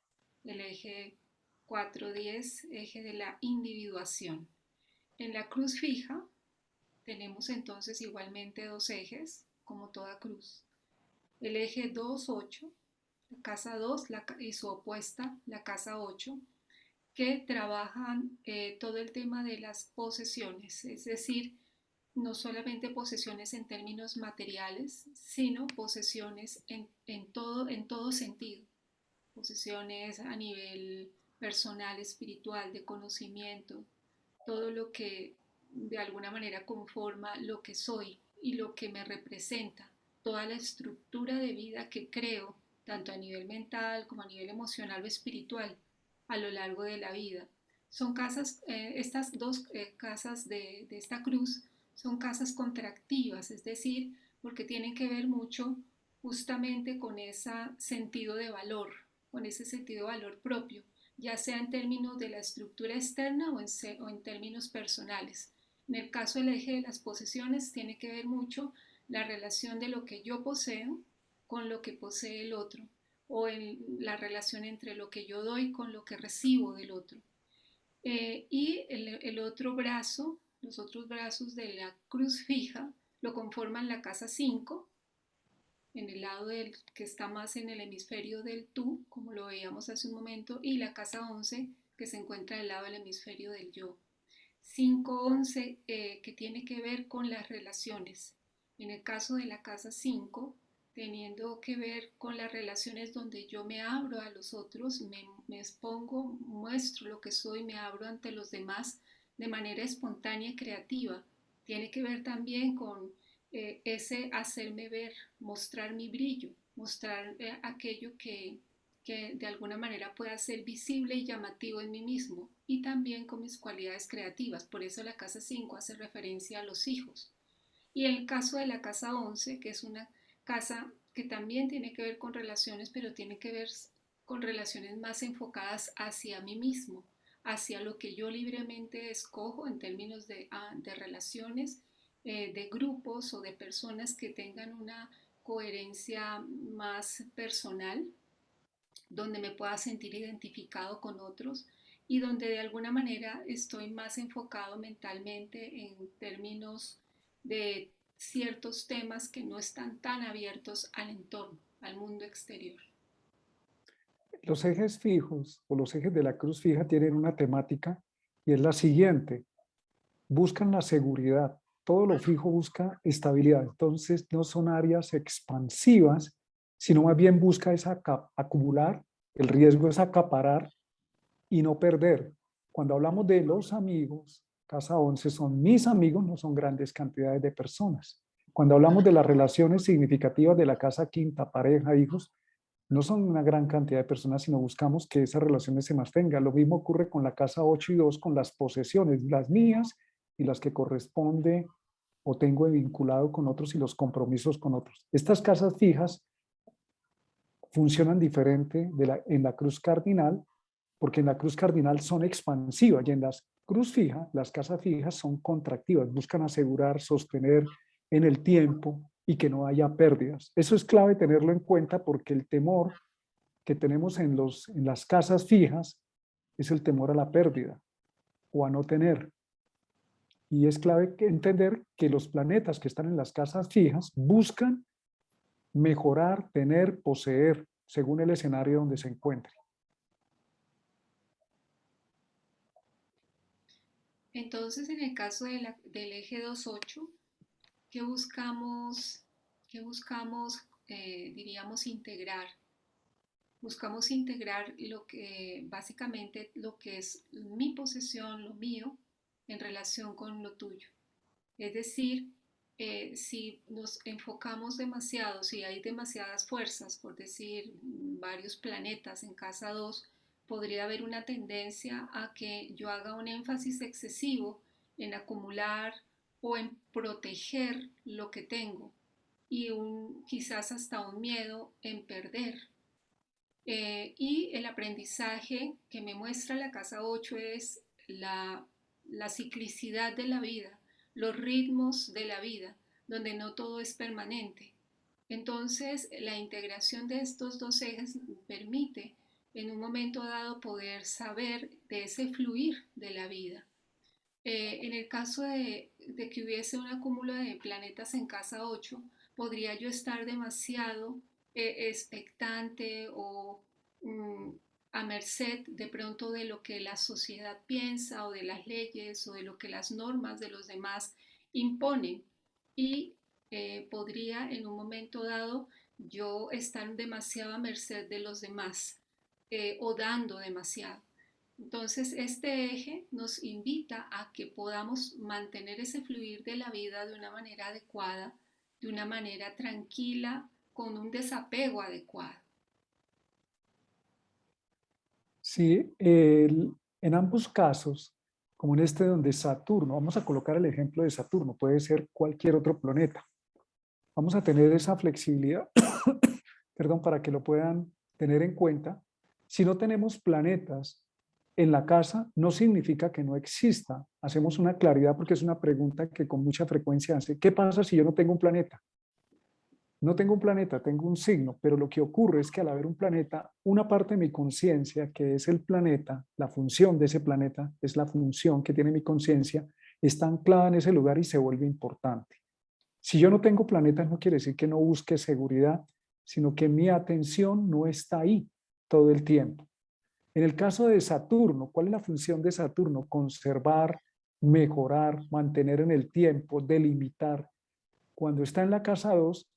el eje 4-10, eje de la individuación. En la cruz fija tenemos entonces igualmente dos ejes, como toda cruz. El eje 2-8, la casa 2 y su opuesta, la casa 8, que trabajan todo el tema de las posesiones, es decir, no solamente posesiones en términos materiales, sino posesiones en todo sentido, posesiones a nivel personal, espiritual, de conocimiento, todo lo que de alguna manera conforma lo que soy y lo que me representa, toda la estructura de vida que creo, tanto a nivel mental como a nivel emocional o espiritual, a lo largo de la vida. Son casas, estas dos casas de esta cruz son casas contractivas, es decir, porque tienen que ver mucho justamente con ese sentido de valor, con ese sentido de valor propio, ya sea en términos de la estructura externa o en términos personales. En el caso del eje de las posesiones tiene que ver mucho la relación de lo que yo poseo con lo que posee el otro, o en la relación entre lo que yo doy con lo que recibo del otro. Y el otro brazo, los otros brazos de la cruz fija, lo conforman la casa 5, en el lado del, que está más en el hemisferio del tú, como lo veíamos hace un momento, y la casa 11, que se encuentra del lado del hemisferio del yo. 5-11, que tiene que ver con las relaciones. En el caso de la casa 5, teniendo que ver con las relaciones donde yo me abro a los otros, me expongo, muestro lo que soy, me abro ante los demás de manera espontánea y creativa. Tiene que ver también con ese hacerme ver, mostrar mi brillo, mostrar aquello que de alguna manera pueda ser visible y llamativo en mí mismo y también con mis cualidades creativas. Por eso la casa 5 hace referencia a los hijos. Y el caso de la casa 11, que es una casa que también tiene que ver con relaciones, pero tiene que ver con relaciones más enfocadas hacia mí mismo, hacia lo que yo libremente escojo en términos de relaciones, de grupos o de personas que tengan una coherencia más personal, donde me pueda sentir identificado con otros y donde de alguna manera estoy más enfocado mentalmente en términos de ciertos temas que no están tan abiertos al entorno, al mundo exterior. Los ejes fijos o los ejes de la cruz fija tienen una temática y es la siguiente: buscan la seguridad. Todo lo fijo busca estabilidad. Entonces no son áreas expansivas, sino más bien busca esa acumular. El riesgo es acaparar y no perder. Cuando hablamos de los amigos, casa 11 son mis amigos, no son grandes cantidades de personas. Cuando hablamos de las relaciones significativas de la casa quinta, pareja, hijos, no son una gran cantidad de personas, sino buscamos que esas relaciones se mantengan. Lo mismo ocurre con la casa 8 y 2, con las posesiones, las mías y las que corresponde o tengo vinculado con otros y los compromisos con otros. Estas casas fijas funcionan diferente en la cruz cardinal, porque en la cruz cardinal son expansivas y en la cruz fija, las casas fijas son contractivas, buscan asegurar, sostener en el tiempo y que no haya pérdidas. Eso es clave tenerlo en cuenta porque el temor que tenemos en las casas fijas es el temor a la pérdida o a no tener. Y es clave entender que los planetas que están en las casas fijas buscan mejorar, tener, poseer, según el escenario donde se encuentre. Entonces, en el caso del eje 2-8, ¿qué buscamos, qué buscamos diríamos, integrar? Buscamos integrar lo que básicamente lo que es mi posesión, lo mío, en relación con lo tuyo. Es decir, si nos enfocamos demasiado, si hay demasiadas fuerzas, por decir varios planetas en casa 2, podría haber una tendencia a que yo haga un énfasis excesivo en acumular o en proteger lo que tengo y quizás hasta un miedo en perder. Y el aprendizaje que me muestra la casa 8 es la ciclicidad de la vida, los ritmos de la vida, donde no todo es permanente. Entonces, la integración de estos dos ejes permite en un momento dado poder saber de ese fluir de la vida. En el caso de que hubiese un acúmulo de planetas en casa 8, podría yo estar demasiado expectante o mm, a merced de pronto de lo que la sociedad piensa o de las leyes o de lo que las normas de los demás imponen y podría en un momento dado yo estar demasiado a merced de los demás o dando demasiado. Entonces, este eje nos invita a que podamos mantener ese fluir de la vida de una manera adecuada, de una manera tranquila, con un desapego adecuado. Sí, en ambos casos, como en este donde Saturno, vamos a colocar el ejemplo de Saturno, puede ser cualquier otro planeta. Vamos a tener esa flexibilidad, perdón, para que lo puedan tener en cuenta. Si no tenemos planetas en la casa, no significa que no exista. Hacemos una claridad porque es una pregunta que con mucha frecuencia hace. ¿Qué pasa si yo no tengo un planeta? No tengo un planeta, tengo un signo, pero lo que ocurre es que al haber un planeta, una parte de mi conciencia, que es el planeta, la función de ese planeta, es la función que tiene mi conciencia, está anclada en ese lugar y se vuelve importante. Si yo no tengo planetas, no quiere decir que no busque seguridad, sino que mi atención no está ahí todo el tiempo. En el caso de Saturno, ¿cuál es la función de Saturno? Conservar, mejorar, mantener en el tiempo, delimitar. Cuando está en la casa 2,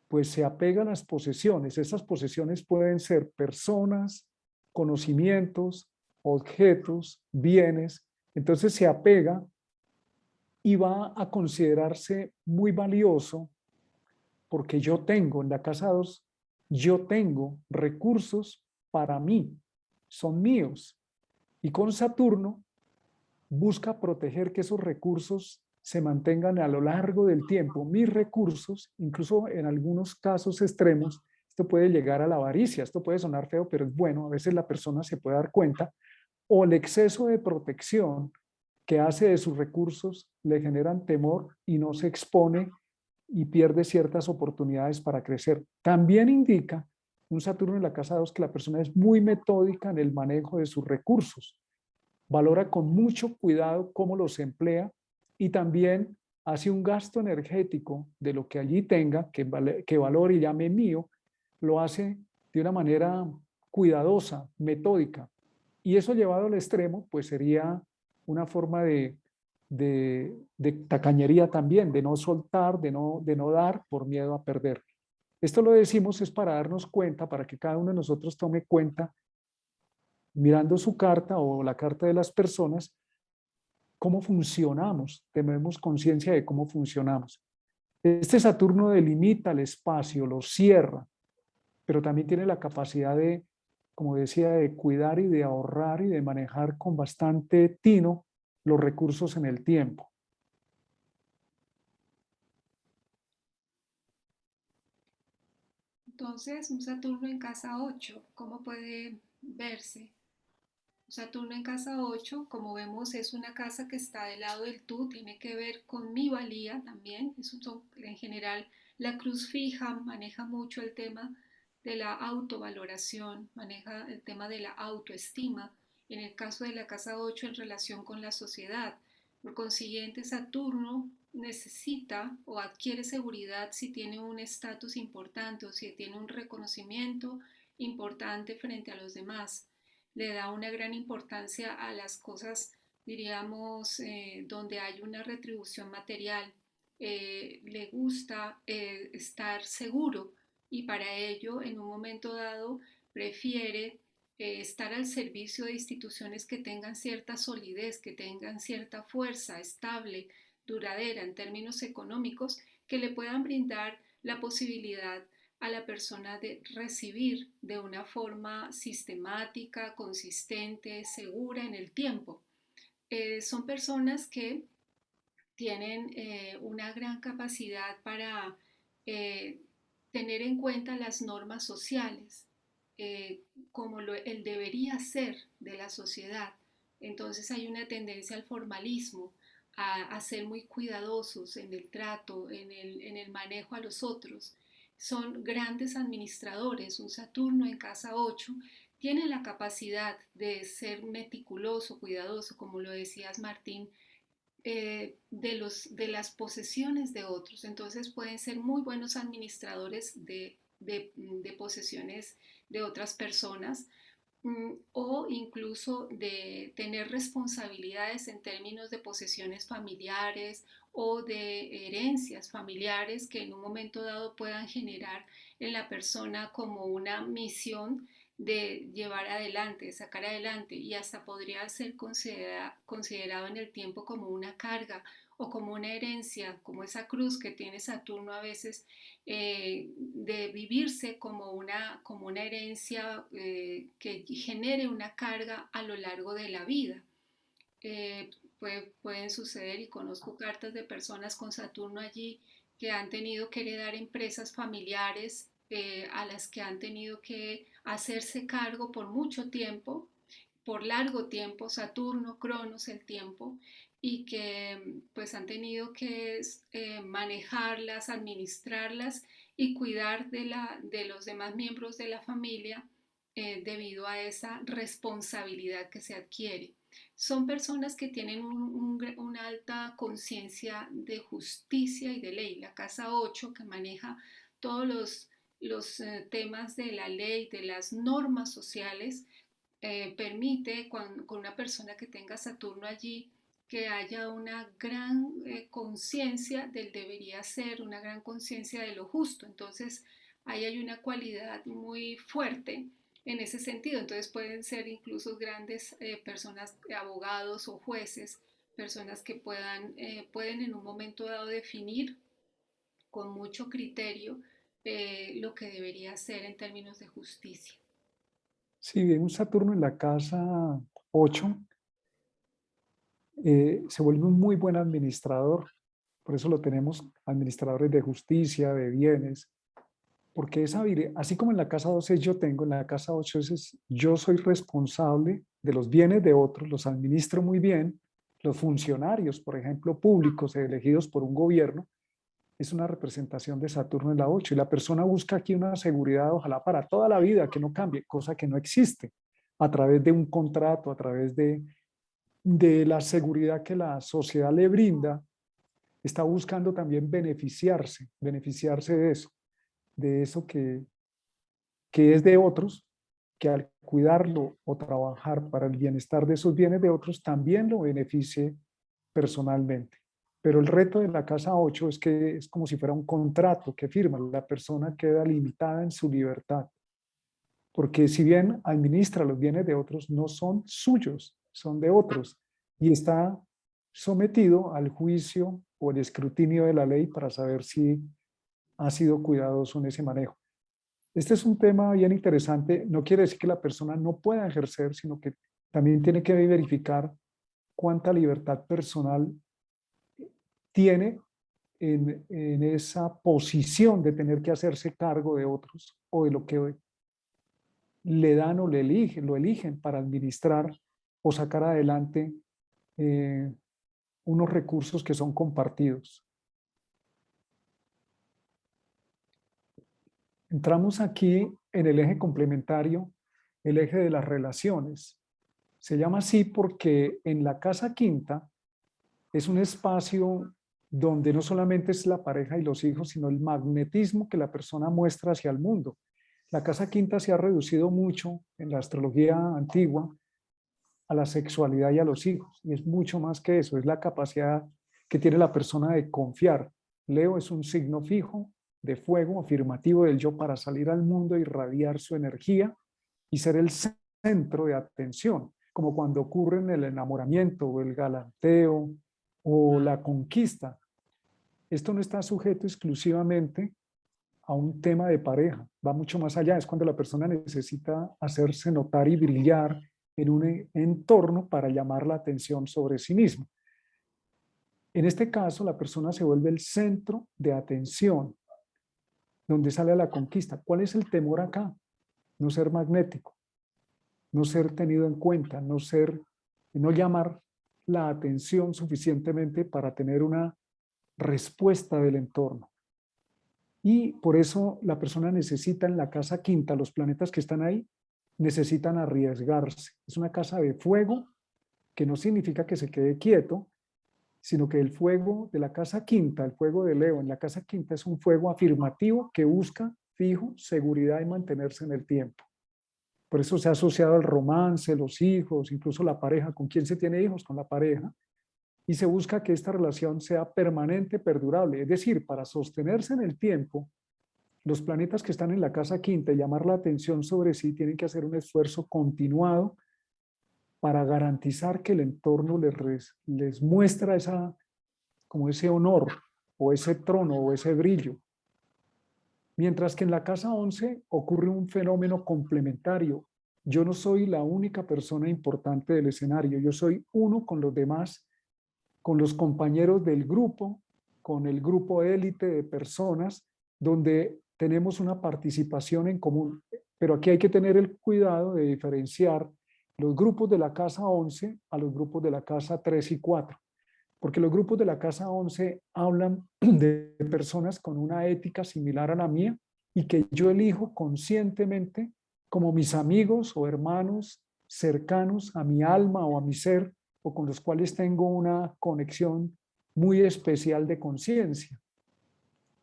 pues se apega a las posesiones. Esas posesiones pueden ser personas, conocimientos, objetos, bienes. Entonces se apega y va a considerarse muy valioso porque yo tengo en la casa 2, yo tengo recursos para mí, son míos. Y con Saturno busca proteger que esos recursos se mantengan a lo largo del tiempo. Mis recursos, incluso en algunos casos extremos, esto puede llegar a la avaricia, esto puede sonar feo, pero es bueno, a veces la persona se puede dar cuenta, o el exceso de protección que hace de sus recursos le generan temor y no se expone y pierde ciertas oportunidades para crecer. También indica un Saturno en la casa 2 que la persona es muy metódica en el manejo de sus recursos, valora con mucho cuidado cómo los emplea y también hace un gasto energético de lo que allí tenga, que valore y llame mío, lo hace de una manera cuidadosa, metódica. Y eso llevado al extremo, pues sería una forma de tacañería también, de no soltar, de no dar por miedo a perder. Esto lo decimos es para darnos cuenta, para que cada uno de nosotros tome cuenta, mirando su carta o la carta de las personas, cómo funcionamos, tenemos conciencia de cómo funcionamos. Este Saturno delimita el espacio, lo cierra, pero también tiene la capacidad de, como decía, de cuidar y de ahorrar y de manejar con bastante tino los recursos en el tiempo. Entonces, un Saturno en casa 8, ¿cómo puede verse? Saturno en casa 8, como vemos, es una casa que está del lado del tú, tiene que ver con mi valía también. En general, la cruz fija maneja mucho el tema de la autovaloración, maneja el tema de la autoestima. En el caso de la casa 8, en relación con la sociedad. Por consiguiente, Saturno necesita o adquiere seguridad si tiene un estatus importante o si tiene un reconocimiento importante frente a los demás, le da una gran importancia a las cosas, diríamos, donde hay una retribución material. Le gusta estar seguro y para ello, en un momento dado, prefiere estar al servicio de instituciones que tengan cierta solidez, que tengan cierta fuerza estable, duradera en términos económicos, que le puedan brindar la posibilidad a la persona de recibir de una forma sistemática, consistente, segura en el tiempo. Son personas que tienen una gran capacidad para eh, tener en cuenta las normas sociales, como el debería ser de la sociedad. Entonces hay una tendencia al formalismo, a ser muy cuidadosos en el trato, en el manejo a los otros. Son grandes administradores. Un Saturno en casa 8 tiene la capacidad de ser meticuloso, cuidadoso, como lo decías Martín, de las posesiones de otros. Entonces pueden ser muy buenos administradores de posesiones de otras personas, o incluso de tener responsabilidades en términos de posesiones familiares o de herencias familiares que en un momento dado puedan generar en la persona como una misión de llevar adelante, de sacar adelante, y hasta podría ser considerado en el tiempo como una carga o como una herencia, como esa cruz que tiene Saturno a veces, de vivirse como una herencia, que genere una carga a lo largo de la vida. Pueden suceder, y conozco cartas de personas con Saturno allí que han tenido que heredar empresas familiares, a las que han tenido que hacerse cargo por mucho tiempo, por largo tiempo, Saturno, Cronos, el tiempo, y que pues han tenido que manejarlas, administrarlas y cuidar de los demás miembros de la familia, debido a esa responsabilidad que se adquiere. Son personas que tienen una alta conciencia de justicia y de ley. La casa 8, que maneja todos temas de la ley, de las normas sociales, permite con una persona que tenga Saturno allí que haya una gran conciencia del debería ser, una gran conciencia de lo justo. Entonces, ahí hay una cualidad muy fuerte en ese sentido. Entonces, pueden ser incluso grandes personas, abogados o jueces, personas que pueden en un momento dado definir con mucho criterio lo que debería ser en términos de justicia. Si bien un Saturno en la casa 8 se vuelve un muy buen administrador, por eso lo tenemos administradores de justicia, de bienes, porque esa habilidad, así como en la casa 12 yo tengo, en la casa 8 yo soy responsable de los bienes de otros, los administro muy bien. Los funcionarios, por ejemplo, públicos elegidos por un gobierno, es una representación de Saturno en la 8, y la persona busca aquí una seguridad, ojalá para toda la vida, que no cambie, cosa que no existe, a través de un contrato, a través de la seguridad que la sociedad le brinda. Está buscando también beneficiarse de eso que es de otros, que al cuidarlo o trabajar para el bienestar de esos bienes de otros, también lo beneficie personalmente. Pero el reto de la casa 8 es que es como si fuera un contrato que firma. La persona queda limitada en su libertad, porque si bien administra los bienes de otros, no son suyos, son de otros, y está sometido al juicio o el escrutinio de la ley para saber si ha sido cuidadoso en ese manejo. Este es un tema bien interesante. No quiere decir que la persona no pueda ejercer, sino que también tiene que verificar cuánta libertad personal tiene en esa posición de tener que hacerse cargo de otros o de lo que le dan o lo eligen para administrar o sacar adelante eh, unos recursos que son compartidos. Entramos aquí en el eje complementario, el eje de las relaciones. Se llama así porque en la casa quinta es un espacio donde no solamente es la pareja y los hijos, sino el magnetismo que la persona muestra hacia el mundo. La casa quinta se ha reducido mucho en la astrología antigua a la sexualidad y a los hijos, y es mucho más que eso, es la capacidad que tiene la persona de confiar. Leo es un signo fijo de fuego afirmativo del yo para salir al mundo, irradiar su energía y ser el centro de atención, como cuando ocurre en el enamoramiento o el galanteo o la conquista. Esto no está sujeto exclusivamente a un tema de pareja, va mucho más allá, es cuando la persona necesita hacerse notar y brillar en un entorno para llamar la atención sobre sí mismo. En este caso, la persona se vuelve el centro de atención, donde sale a la conquista. ¿Cuál es el temor acá? No ser magnético, no ser tenido en cuenta, no llamar la atención suficientemente para tener una respuesta del entorno. Y por eso la persona necesita en la casa quinta, los planetas que están ahí, necesitan arriesgarse. Es una casa de fuego, que no significa que se quede quieto, sino que el fuego de la casa quinta, el fuego de Leo en la casa quinta es un fuego afirmativo que busca fijo, seguridad y mantenerse en el tiempo. Por eso se ha asociado al romance, los hijos, incluso la pareja. ¿Con quién se tiene hijos? Con la pareja. Y se busca que esta relación sea permanente, perdurable. Es decir, para sostenerse en el tiempo, los planetas que están en la casa quinta y llamar la atención sobre sí tienen que hacer un esfuerzo continuado para garantizar que el entorno les muestra como ese honor o ese trono o ese brillo. Mientras que en la casa 11 ocurre un fenómeno complementario. Yo no soy la única persona importante del escenario, yo soy uno con los demás, con los compañeros del grupo, con el grupo élite de personas, donde tenemos una participación en común. Pero aquí hay que tener el cuidado de diferenciar los grupos de la casa 11 a los grupos de la casa 3 y 4, porque los grupos de la casa 11 hablan de personas con una ética similar a la mía y que yo elijo conscientemente como mis amigos o hermanos cercanos a mi alma o a mi ser, o con los cuales tengo una conexión muy especial de conciencia.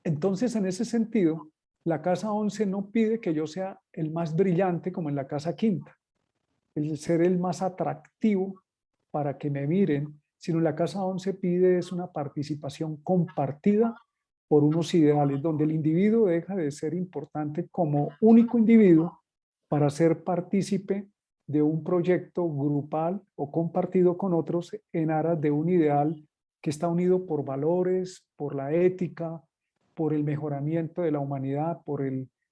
Entonces, en ese sentido, la casa 11 no pide que yo sea el más brillante como en la casa quinta, el ser el más atractivo para que me miren, sino la casa 11 pide es una participación compartida por unos ideales, donde el individuo deja de ser importante como único individuo para ser partícipe de un proyecto grupal o compartido con otros en aras de un ideal que está unido por valores, por la ética, por el mejoramiento de la humanidad,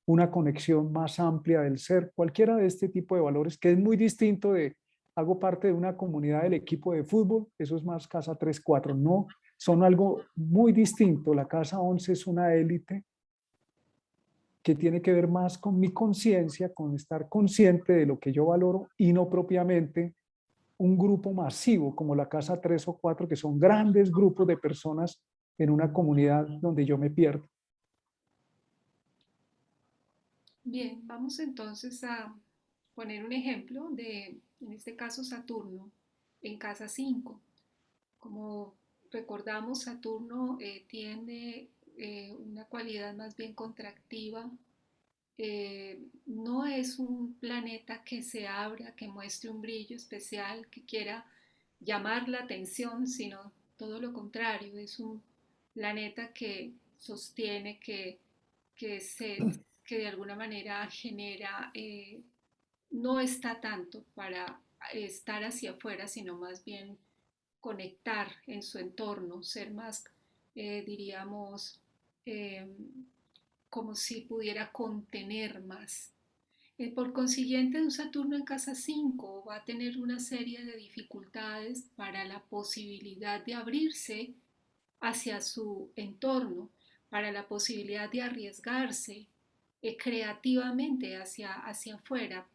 una conexión más amplia del ser, cualquiera de este tipo de valores, que es muy distinto de, hago parte de una comunidad del equipo de fútbol, eso es más casa 3-4, no, son algo muy distinto. La casa 11 es una élite que tiene que ver más con mi conciencia, con estar consciente de lo que yo valoro y no propiamente un grupo masivo como la casa 3 o 4, que son grandes grupos de personas en una comunidad donde yo me pierdo. Bien, vamos entonces a poner un ejemplo de, en este caso, Saturno en casa 5. Como recordamos, Saturno tiene una cualidad más bien contractiva. No es un planeta que se abra, que muestre un brillo especial, que quiera llamar la atención, sino todo lo contrario. Es un planeta que sostiene, que, se, que de alguna manera genera, no está tanto para estar hacia afuera, sino más bien conectar en su entorno, ser más, diríamos, eh, como si pudiera contener más. Por consiguiente, un Saturno en casa 5 va a tener una serie de dificultades para la posibilidad de abrirse hacia su entorno, para la posibilidad de arriesgarse creativamente hacia afuera.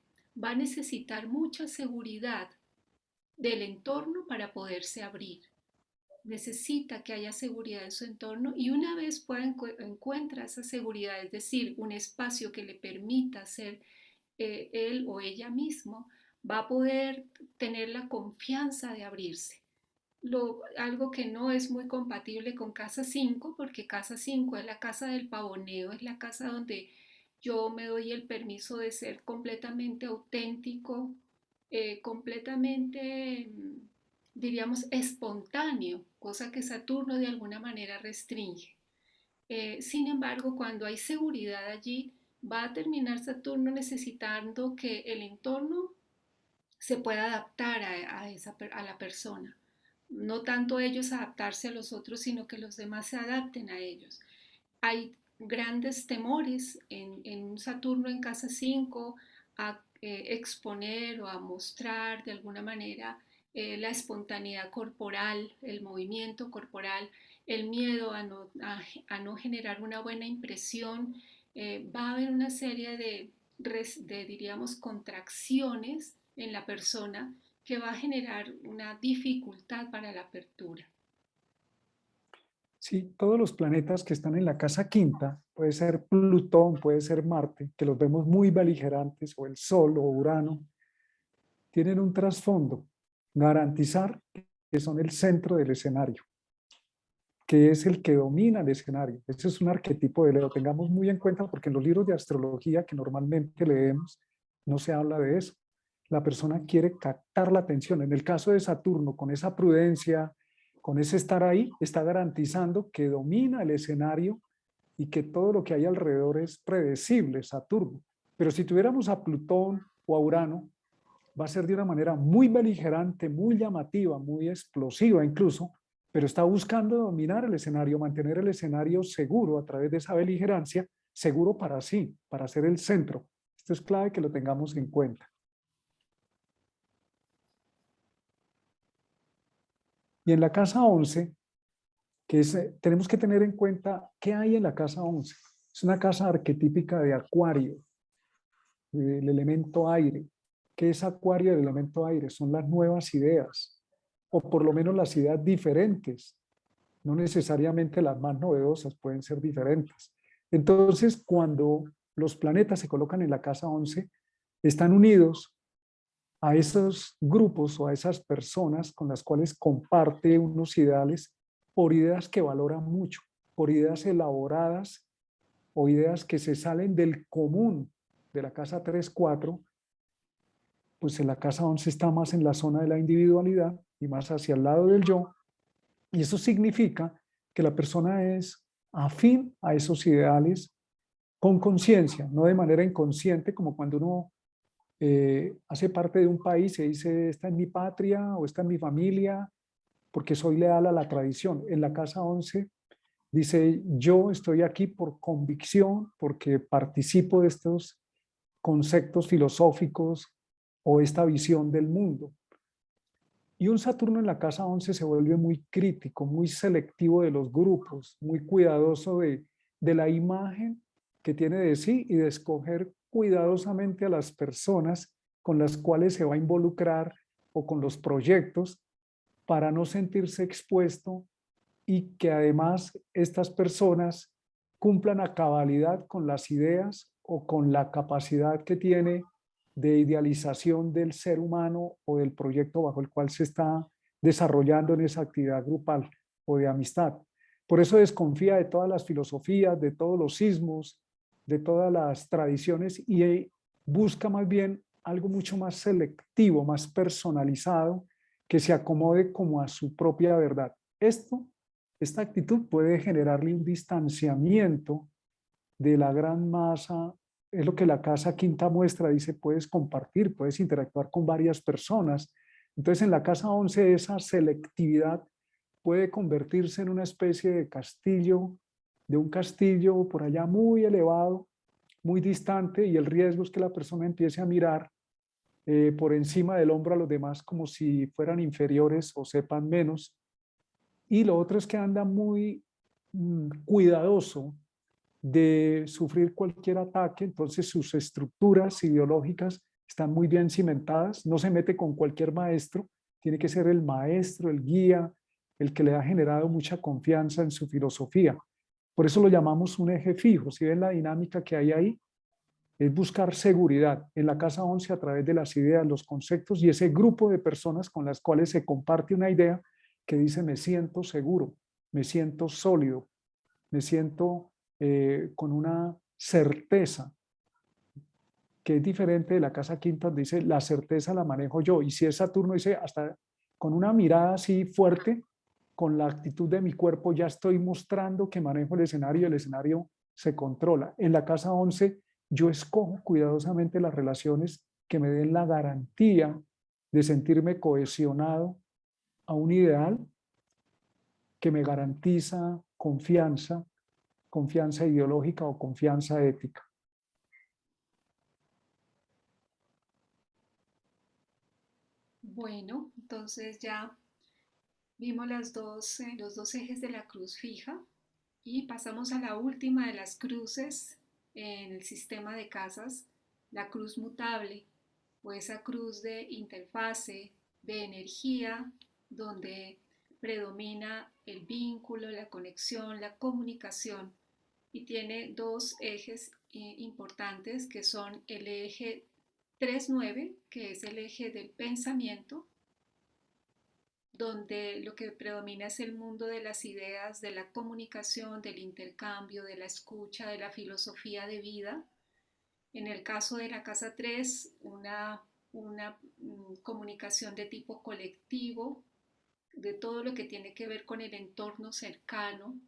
Va a necesitar mucha seguridad del entorno para poderse abrir. Necesita que haya seguridad en su entorno y una vez encuentra esa seguridad, es decir, un espacio que le permita ser él o ella mismo, va a poder tener la confianza de abrirse. Algo que no es muy compatible con casa 5 porque casa 5 es la casa del pavoneo, es la casa donde yo me doy el permiso de ser completamente auténtico, completamente, diríamos, espontáneo, cosa que Saturno de alguna manera restringe. Sin embargo, cuando hay seguridad allí, va a terminar Saturno necesitando que el entorno se pueda adaptar a la persona. No tanto ellos adaptarse a los otros, sino que los demás se adapten a ellos. Hay grandes temores en un Saturno en casa 5 a exponer o a mostrar de alguna manera la espontaneidad corporal, el movimiento corporal, el miedo a no generar una buena impresión. Va a haber una serie de, diríamos, contracciones en la persona que va a generar una dificultad para la apertura. Sí, todos los planetas que están en la casa quinta, puede ser Plutón, puede ser Marte, que los vemos muy beligerantes, o el Sol o Urano, tienen un trasfondo, garantizar que son el centro del escenario, que es el que domina el escenario. Ese es un arquetipo de Leo, tengamos muy en cuenta porque en los libros de astrología que normalmente leemos no se habla de eso. La persona quiere captar la atención. En el caso de Saturno, con esa prudencia, con ese estar ahí, está garantizando que domina el escenario y que todo lo que hay alrededor es predecible, Saturno. Pero si tuviéramos a Plutón o a Urano, va a ser de una manera muy beligerante, muy llamativa, muy explosiva incluso, pero está buscando dominar el escenario, mantener el escenario seguro a través de esa beligerancia, seguro para sí, para ser el centro. Esto es clave que lo tengamos en cuenta. Y en la casa 11, que es, tenemos que tener en cuenta qué hay en la casa 11. Es una casa arquetípica de Acuario, del elemento aire. ¿Qué es Acuario del elemento aire? Son las nuevas ideas, o por lo menos las ideas diferentes, no necesariamente las más novedosas, pueden ser diferentes. Entonces, cuando los planetas se colocan en la casa 11, están unidos a esos grupos o a esas personas con las cuales comparte unos ideales por ideas que valoran mucho, por ideas elaboradas o ideas que se salen del común de la casa 3-4, pues en la casa 11 está más en la zona de la individualidad y más hacia el lado del yo, y eso significa que la persona es afín a esos ideales con conciencia, no de manera inconsciente, como cuando uno hace parte de un país y dice, esta es mi patria o esta es mi familia, porque soy leal a la tradición. En la casa 11 dice, yo estoy aquí por convicción, porque participo de estos conceptos filosóficos o esta visión del mundo. Y un Saturno en la casa 11 se vuelve muy crítico, muy selectivo de los grupos, muy cuidadoso de la imagen que tiene de sí y de escoger cuidadosamente a las personas con las cuales se va a involucrar o con los proyectos para no sentirse expuesto y que además estas personas cumplan a cabalidad con las ideas o con la capacidad que tiene de idealización del ser humano o del proyecto bajo el cual se está desarrollando en esa actividad grupal o de amistad. Por eso desconfía de todas las filosofías, de todos los sismos, de todas las tradiciones y busca más bien algo mucho más selectivo, más personalizado, que se acomode como a su propia verdad. Esta actitud puede generarle un distanciamiento de la gran masa. Es lo que la casa quinta muestra, dice, puedes compartir, puedes interactuar con varias personas. Entonces en la casa 11 esa selectividad puede convertirse en una especie de castillo, de un castillo por allá muy elevado, muy distante, y el riesgo es que la persona empiece a mirar por encima del hombro a los demás como si fueran inferiores o sepan menos. Y lo otro es que anda muy cuidadoso de sufrir cualquier ataque, entonces sus estructuras ideológicas están muy bien cimentadas, no se mete con cualquier maestro, tiene que ser el maestro, el guía, el que le ha generado mucha confianza en su filosofía. Por eso lo llamamos un eje fijo. Si ven la dinámica que hay ahí, es buscar seguridad en la casa 11 a través de las ideas, los conceptos y ese grupo de personas con las cuales se comparte una idea que dice me siento seguro, me siento sólido, me siento con una certeza que es diferente de la casa quinta donde dice la certeza la manejo yo, y si es Saturno dice hasta con una mirada así fuerte, con la actitud de mi cuerpo ya estoy mostrando que manejo el escenario se controla. En la casa 11 yo escojo cuidadosamente las relaciones que me den la garantía de sentirme cohesionado a un ideal que me garantiza confianza, confianza ideológica o confianza ética. Bueno, entonces ya vimos los dos ejes de la cruz fija y pasamos a la última de las cruces en el sistema de casas, la cruz mutable o esa cruz de interfase, de energía, donde predomina el vínculo, la conexión, la comunicación, y tiene dos ejes importantes que son el eje 3-9, que es el eje del pensamiento, donde lo que predomina es el mundo de las ideas, de la comunicación, del intercambio, de la escucha, de la filosofía de vida. En el caso de la casa 3, una comunicación de tipo colectivo, de todo lo que tiene que ver con el entorno cercano,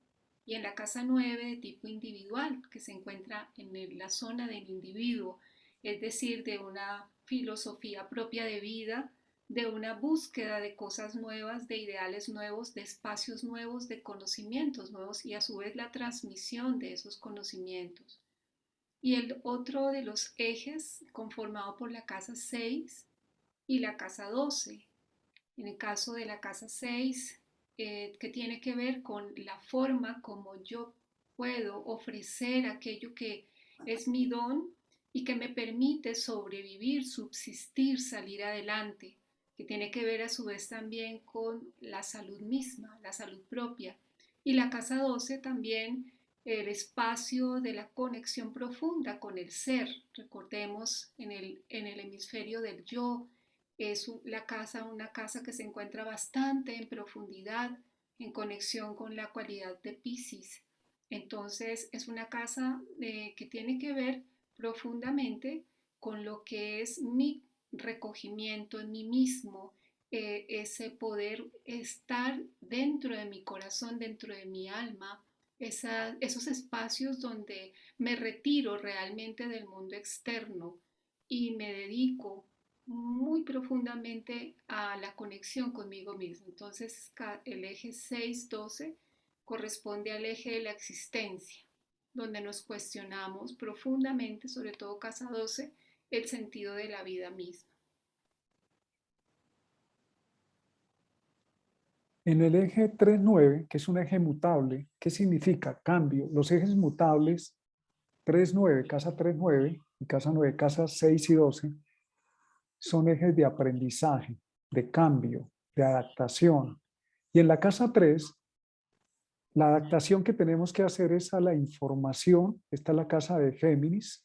y en la casa 9 de tipo individual, que se encuentra en la zona del individuo, es decir, de una filosofía propia de vida, de una búsqueda de cosas nuevas, de ideales nuevos, de espacios nuevos, de conocimientos nuevos y a su vez la transmisión de esos conocimientos. Y el otro de los ejes conformado por la casa 6 y la casa 12. En el caso de la casa 6, que tiene que ver con la forma como yo puedo ofrecer aquello que es mi don y que me permite sobrevivir, subsistir, salir adelante, que tiene que ver a su vez también con la salud misma, la salud propia. Y la casa 12 también el espacio de la conexión profunda con el ser. Recordemos en el hemisferio del yo, es una casa que se encuentra bastante en profundidad, en conexión con la cualidad de Piscis. Entonces es una casa que tiene que ver profundamente con lo que es mi recogimiento en mí mismo, ese poder estar dentro de mi corazón, dentro de mi alma, esos espacios donde me retiro realmente del mundo externo y me dedico muy profundamente a la conexión conmigo mismo. Entonces, el eje 6-12 corresponde al eje de la existencia, donde nos cuestionamos profundamente, sobre todo casa 12, el sentido de la vida misma. En el eje 3-9, que es un eje mutable, ¿qué significa? Cambio. Los ejes mutables 3-9, casa 3-9 y casa 9, casa 6 y 12, son ejes de aprendizaje, de cambio, de adaptación. Y en la casa 3, la adaptación que tenemos que hacer es a la información. Esta es la casa de Géminis,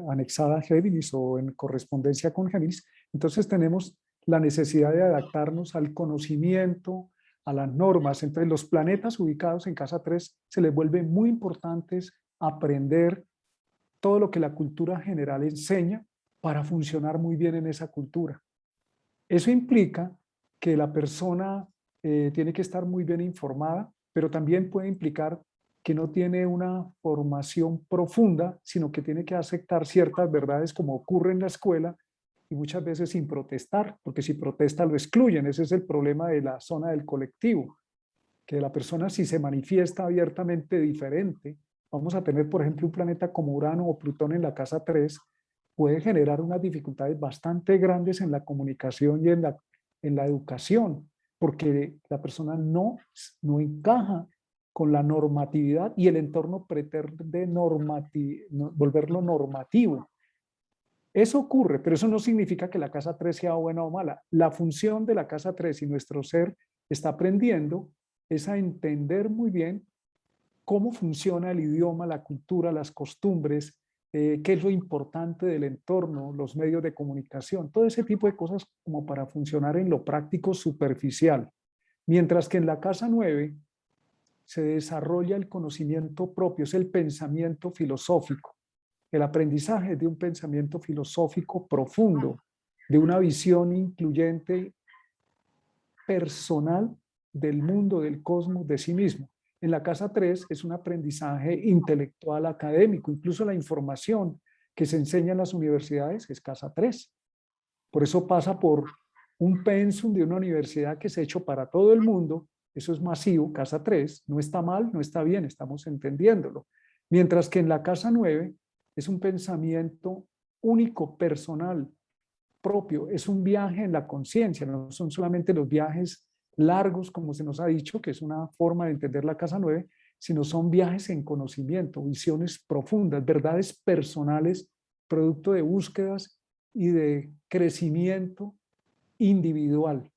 anexada a Géminis o en correspondencia con Géminis. Entonces tenemos la necesidad de adaptarnos al conocimiento, a las normas. Entonces los planetas ubicados en casa 3 se les vuelve muy importantes aprender todo lo que la cultura general enseña para funcionar muy bien en esa cultura. Eso implica que la persona tiene que estar muy bien informada, pero también puede implicar que no tiene una formación profunda, sino que tiene que aceptar ciertas verdades como ocurre en la escuela y muchas veces sin protestar, porque si protesta lo excluyen. Ese es el problema de la zona del colectivo, que la persona si se manifiesta abiertamente diferente, vamos a tener por ejemplo un planeta como Urano o Plutón en la casa 3, puede generar unas dificultades bastante grandes en la comunicación y en la educación, porque la persona no encaja con la normatividad y el entorno pretende volverlo normativo. Eso ocurre, pero eso no significa que la casa 3 sea buena o mala. La función de la casa 3 y nuestro ser está aprendiendo es a entender muy bien cómo funciona el idioma, la cultura, las costumbres, qué es lo importante del entorno, los medios de comunicación, todo ese tipo de cosas como para funcionar en lo práctico superficial. Mientras que en la casa 9 se desarrolla el conocimiento propio, es el pensamiento filosófico. El aprendizaje de un pensamiento filosófico profundo, de una visión incluyente personal del mundo, del cosmos, de sí mismo. En la casa 3 es un aprendizaje intelectual académico, incluso la información que se enseña en las universidades es casa 3. Por eso pasa por un pensum de una universidad que se ha hecho para todo el mundo, eso es masivo, casa 3, no está mal, no está bien, estamos entendiéndolo. Mientras que en la casa 9 es un pensamiento único, personal, propio, es un viaje en la conciencia, no son solamente los viajes largos, como se nos ha dicho, que es una forma de entender la casa 9, sino son viajes en conocimiento, visiones profundas, verdades personales, producto de búsquedas y de crecimiento individual,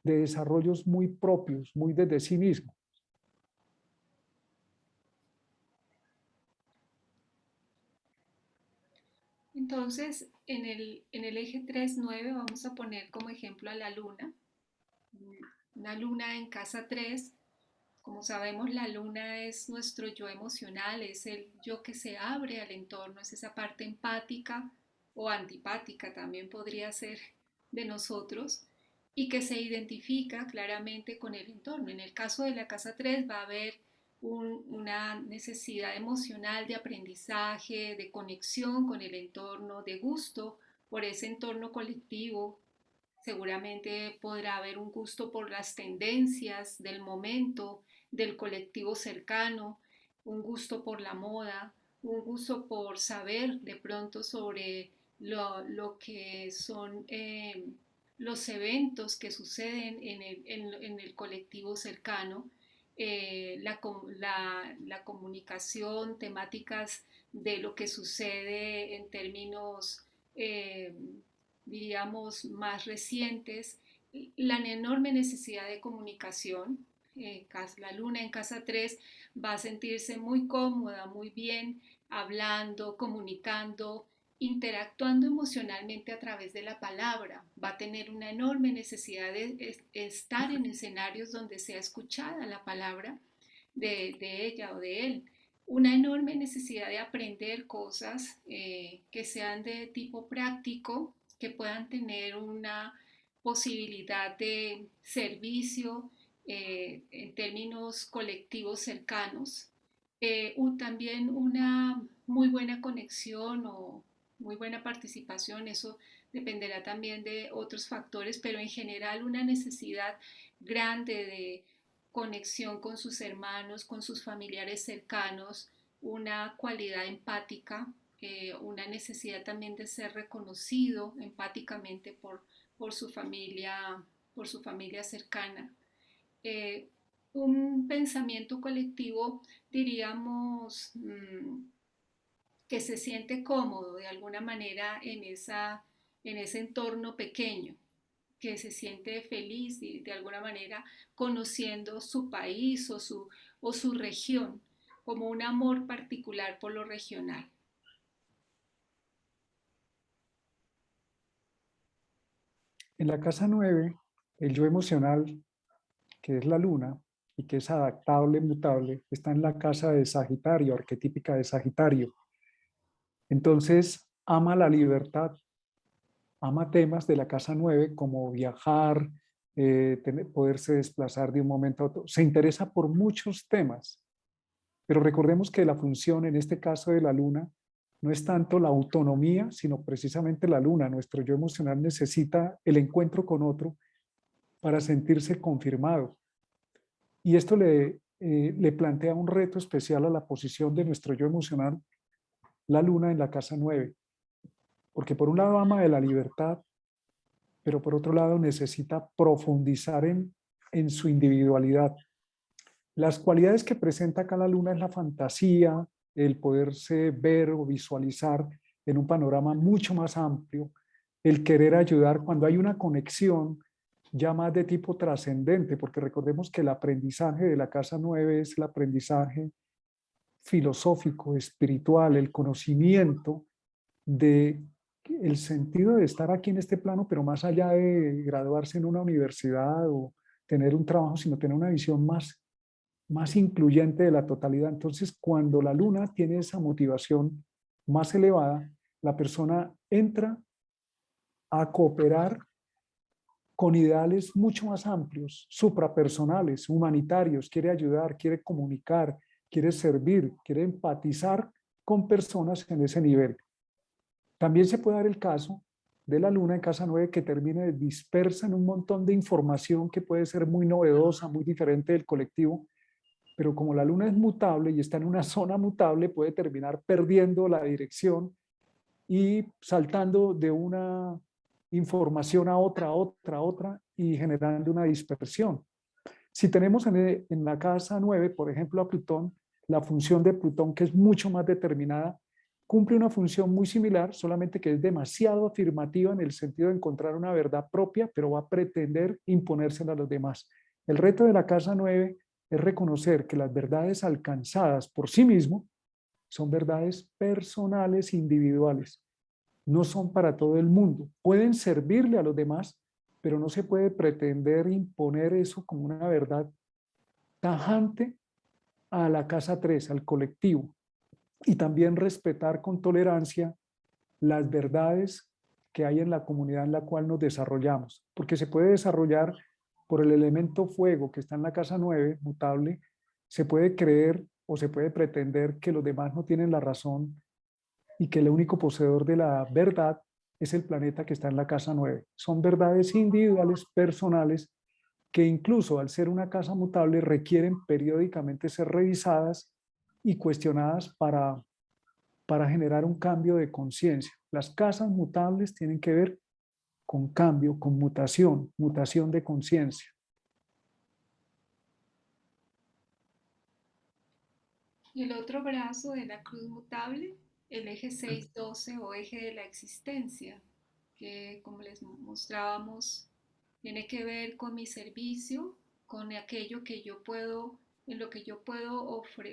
de desarrollos muy propios, muy desde sí mismo. Entonces, en el eje 3-9 vamos a poner como ejemplo a la luna. Una luna en casa 3. Como sabemos, la luna es nuestro yo emocional, es el yo que se abre al entorno, es esa parte empática o antipática también podría ser de nosotros y que se identifica claramente con el entorno. En el caso de la casa 3 va a haber una necesidad emocional de aprendizaje, de conexión con el entorno, de gusto por ese entorno colectivo. Seguramente podrá haber un gusto por las tendencias del momento, del colectivo cercano, un gusto por la moda, un gusto por saber de pronto sobre lo que son los eventos que suceden en el colectivo cercano, la comunicación, temáticas de lo que sucede en términos eh, diríamos, más recientes, la enorme necesidad de comunicación. La luna en casa 3 va a sentirse muy cómoda, muy bien, hablando, comunicando, interactuando emocionalmente a través de la palabra. Va a tener una enorme necesidad de estar en escenarios donde sea escuchada la palabra de ella o de él. Una enorme necesidad de aprender cosas que sean de tipo práctico, que puedan tener una posibilidad de servicio en términos colectivos cercanos. También una muy buena conexión o muy buena participación, eso dependerá también de otros factores, pero en general una necesidad grande de conexión con sus hermanos, con sus familiares cercanos, una cualidad empática, una necesidad también de ser reconocido empáticamente por su familia cercana. Eh, un pensamiento colectivo, diríamos, que se siente cómodo de alguna manera en ese entorno pequeño, que se siente feliz de alguna manera conociendo su país o su región, como un amor particular por lo regional. En la casa 9, el yo emocional, que es la luna, y que es adaptable, mutable, está en la casa de Sagitario, arquetípica de Sagitario. Entonces, ama la libertad, ama temas de la casa 9 como viajar, poderse desplazar de un momento a otro. Se interesa por muchos temas, pero recordemos que la función, en este caso de la luna, no es tanto la autonomía, sino precisamente la luna. Nuestro yo emocional necesita el encuentro con otro para sentirse confirmado. Y esto le plantea un reto especial a la posición de nuestro yo emocional, la luna en la casa 9, porque por un lado ama de la libertad, pero por otro lado necesita profundizar en su individualidad. Las cualidades que presenta acá la luna es la fantasía, el poderse ver o visualizar en un panorama mucho más amplio, el querer ayudar cuando hay una conexión ya más de tipo trascendente, porque recordemos que el aprendizaje de la casa 9 es el aprendizaje filosófico, espiritual, el conocimiento de el sentido de estar aquí en este plano, pero más allá de graduarse en una universidad o tener un trabajo, sino tener una visión más incluyente de la totalidad. Entonces, cuando la luna tiene esa motivación más elevada, la persona entra a cooperar con ideales mucho más amplios, suprapersonales, humanitarios, quiere ayudar, quiere comunicar, quiere servir, quiere empatizar con personas en ese nivel. También se puede dar el caso de la luna en casa 9 que termine dispersa en un montón de información que puede ser muy novedosa, muy diferente del colectivo, pero como la luna es mutable y está en una zona mutable, puede terminar perdiendo la dirección y saltando de una información a otra, y generando una dispersión. Si tenemos en la casa 9, por ejemplo, a Plutón, la función de Plutón, que es mucho más determinada, cumple una función muy similar, solamente que es demasiado afirmativa en el sentido de encontrar una verdad propia, pero va a pretender imponérsela a los demás. El reto de la casa 9 es reconocer que las verdades alcanzadas por sí mismo son verdades personales, individuales. No son para todo el mundo. Pueden servirle a los demás, pero no se puede pretender imponer eso como una verdad tajante a la casa 3, al colectivo. Y también respetar con tolerancia las verdades que hay en la comunidad en la cual nos desarrollamos, porque se puede desarrollar por el elemento fuego que está en la casa 9, mutable, se puede creer o se puede pretender que los demás no tienen la razón y que el único poseedor de la verdad es el planeta que está en la casa 9. Son verdades individuales, personales, que incluso al ser una casa mutable requieren periódicamente ser revisadas y cuestionadas para generar un cambio de conciencia. Las casas mutables tienen que ver con cambio, con mutación, mutación de conciencia. Y el otro brazo de la cruz mutable, el eje 612 o eje de la existencia, que como les mostrábamos, tiene que ver con mi servicio, con aquello que yo puedo, en lo que yo puedo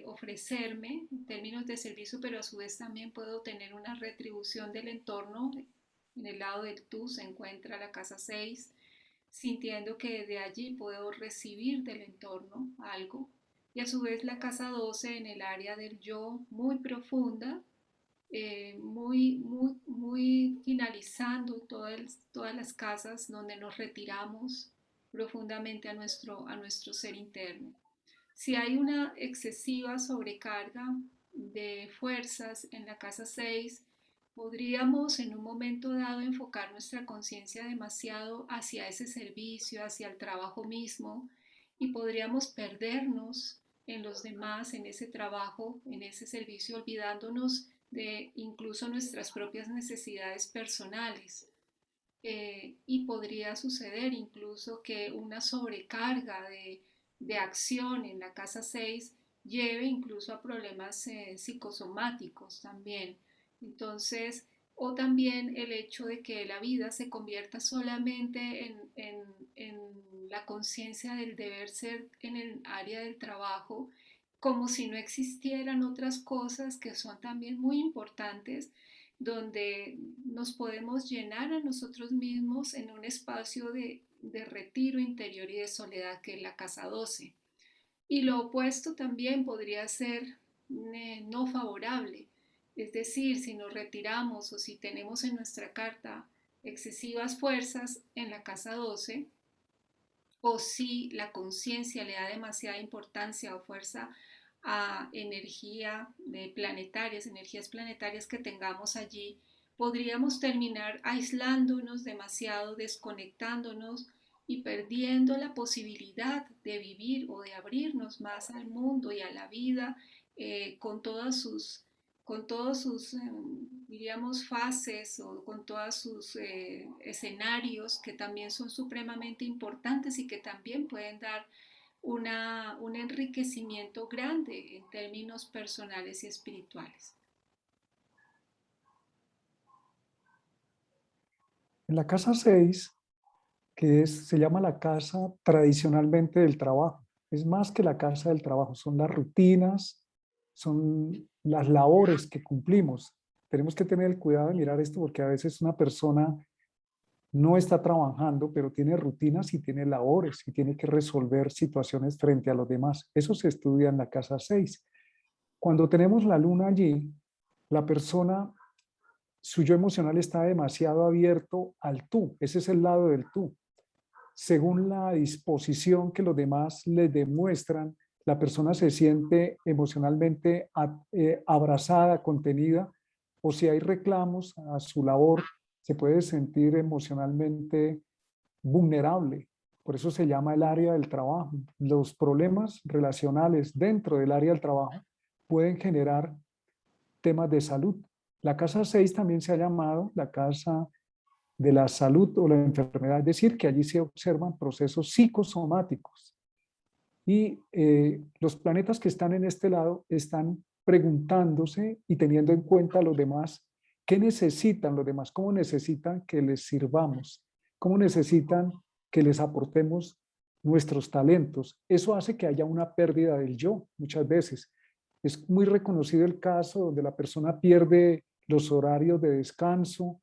ofrecerme en términos de servicio, pero a su vez también puedo tener una retribución del entorno. En el lado del tú se encuentra la casa 6, sintiendo que de allí puedo recibir del entorno algo. Y a su vez la casa 12 en el área del yo muy profunda, muy finalizando todas las casas donde nos retiramos profundamente a nuestro ser interno. Si hay una excesiva sobrecarga de fuerzas en la casa 6, podríamos en un momento dado enfocar nuestra conciencia demasiado hacia ese servicio, hacia el trabajo mismo, y podríamos perdernos en los demás, en ese trabajo, en ese servicio, olvidándonos de incluso nuestras propias necesidades personales. Y podría suceder incluso que una sobrecarga de acción en la casa 6 lleve incluso a problemas psicosomáticos también. Entonces, o también el hecho de que la vida se convierta solamente en la conciencia del deber ser en el área del trabajo, como si no existieran otras cosas que son también muy importantes, donde nos podemos llenar a nosotros mismos en un espacio de retiro interior y de soledad, que es la casa 12. Y lo opuesto también podría ser no favorable. Es decir, si nos retiramos o si tenemos en nuestra carta excesivas fuerzas en la casa 12, o si la conciencia le da demasiada importancia o fuerza a energías planetarias que tengamos allí, podríamos terminar aislándonos demasiado, desconectándonos y perdiendo la posibilidad de vivir o de abrirnos más al mundo y a la vida, con todos sus, diríamos, fases, o con todos sus escenarios que también son supremamente importantes y que también pueden dar un enriquecimiento grande en términos personales y espirituales. En la casa 6, se llama la casa tradicionalmente del trabajo, es más que la casa del trabajo, son las rutinas, son las labores que cumplimos. Tenemos que tener el cuidado de mirar esto porque a veces una persona no está trabajando, pero tiene rutinas y tiene labores y tiene que resolver situaciones frente a los demás. Eso se estudia en la casa 6. Cuando tenemos la luna allí, la persona, su yo emocional está demasiado abierto al tú. Ese es el lado del tú. Según la disposición que los demás le demuestran, la persona se siente emocionalmente abrazada, contenida, o si hay reclamos a su labor, se puede sentir emocionalmente vulnerable. Por eso se llama el área del trabajo. Los problemas relacionales dentro del área del trabajo pueden generar temas de salud. La casa 6 también se ha llamado la casa de la salud o la enfermedad, es decir, que allí se observan procesos psicosomáticos. Y los planetas que están en este lado están preguntándose y teniendo en cuenta a los demás, qué necesitan los demás, cómo necesitan que les sirvamos, cómo necesitan que les aportemos nuestros talentos. Eso hace que haya una pérdida del yo muchas veces. Es muy reconocido el caso donde la persona pierde los horarios de descanso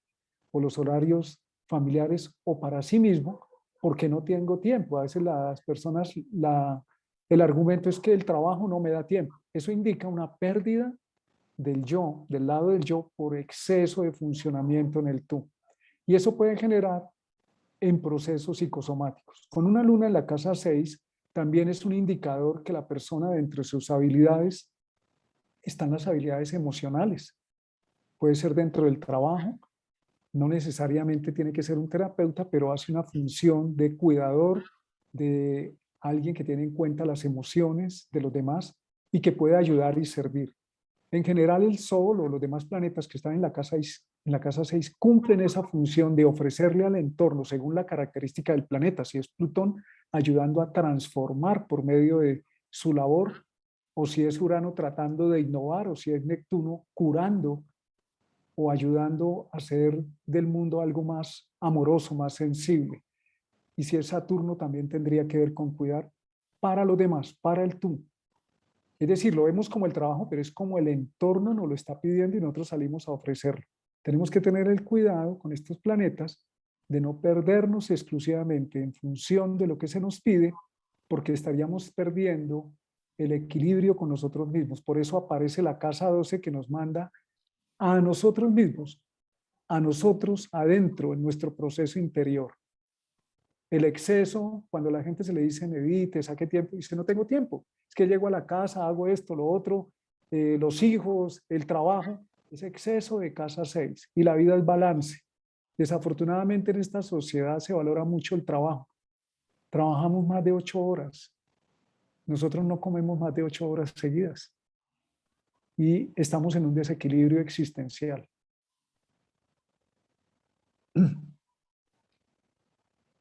o los horarios familiares o para sí mismo porque no tengo tiempo. A veces las personas, el argumento es que el trabajo no me da tiempo. Eso indica una pérdida del yo, del lado del yo, por exceso de funcionamiento en el tú. Y eso puede generar en procesos psicosomáticos. Con una luna en la casa 6, también es un indicador que la persona, dentro de sus habilidades, están las habilidades emocionales. Puede ser dentro del trabajo, no necesariamente tiene que ser un terapeuta, pero hace una función de cuidador, de alguien que tiene en cuenta las emociones de los demás y que puede ayudar y servir. En general, el Sol o los demás planetas que están en la casa 6 cumplen esa función de ofrecerle al entorno, según la característica del planeta, si es Plutón, ayudando a transformar por medio de su labor, o si es Urano tratando de innovar, o si es Neptuno curando o ayudando a hacer del mundo algo más amoroso, más sensible. Y si es Saturno, también tendría que ver con cuidar para los demás, para el tú. Es decir, lo vemos como el trabajo, pero es como el entorno nos lo está pidiendo y nosotros salimos a ofrecerlo. Tenemos que tener el cuidado con estos planetas de no perdernos exclusivamente en función de lo que se nos pide, porque estaríamos perdiendo el equilibrio con nosotros mismos. Por eso aparece la casa 12 que nos manda a nosotros mismos, a nosotros adentro, en nuestro proceso interior. El exceso, cuando la gente se le dice medite, saque tiempo, dice no tengo tiempo, es que llego a la casa, hago esto, lo otro, los hijos, el trabajo, es exceso de casa 6 y la vida es balance. Desafortunadamente en esta sociedad se valora mucho el trabajo. Trabajamos más de 8 horas. Nosotros no comemos más de 8 horas seguidas y estamos en un desequilibrio existencial.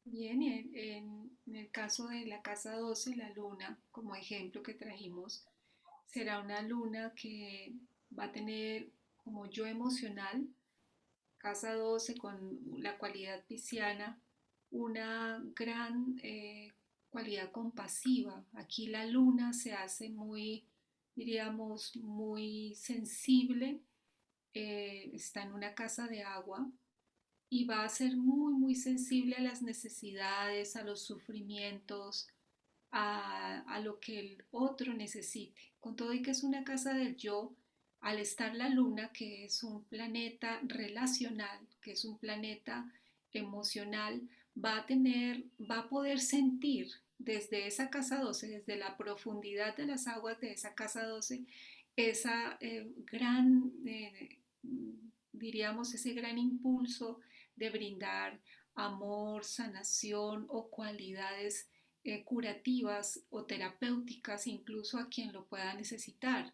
Bien, y en el caso de la casa 12, la luna, como ejemplo que trajimos, será una luna que va a tener como yo emocional, casa 12 con la cualidad pisciana, una gran cualidad compasiva. Aquí la luna se hace muy, diríamos, muy sensible, está en una casa de agua y va a ser muy, muy sensible a las necesidades, a los sufrimientos, a lo que el otro necesite. Con todo y que es una casa del yo, al estar la luna, que es un planeta relacional, que es un planeta emocional, va a poder sentir desde esa casa 12, desde la profundidad de las aguas de esa casa 12, esa gran, diríamos, ese gran impulso de brindar amor, sanación o cualidades curativas o terapéuticas incluso a quien lo pueda necesitar.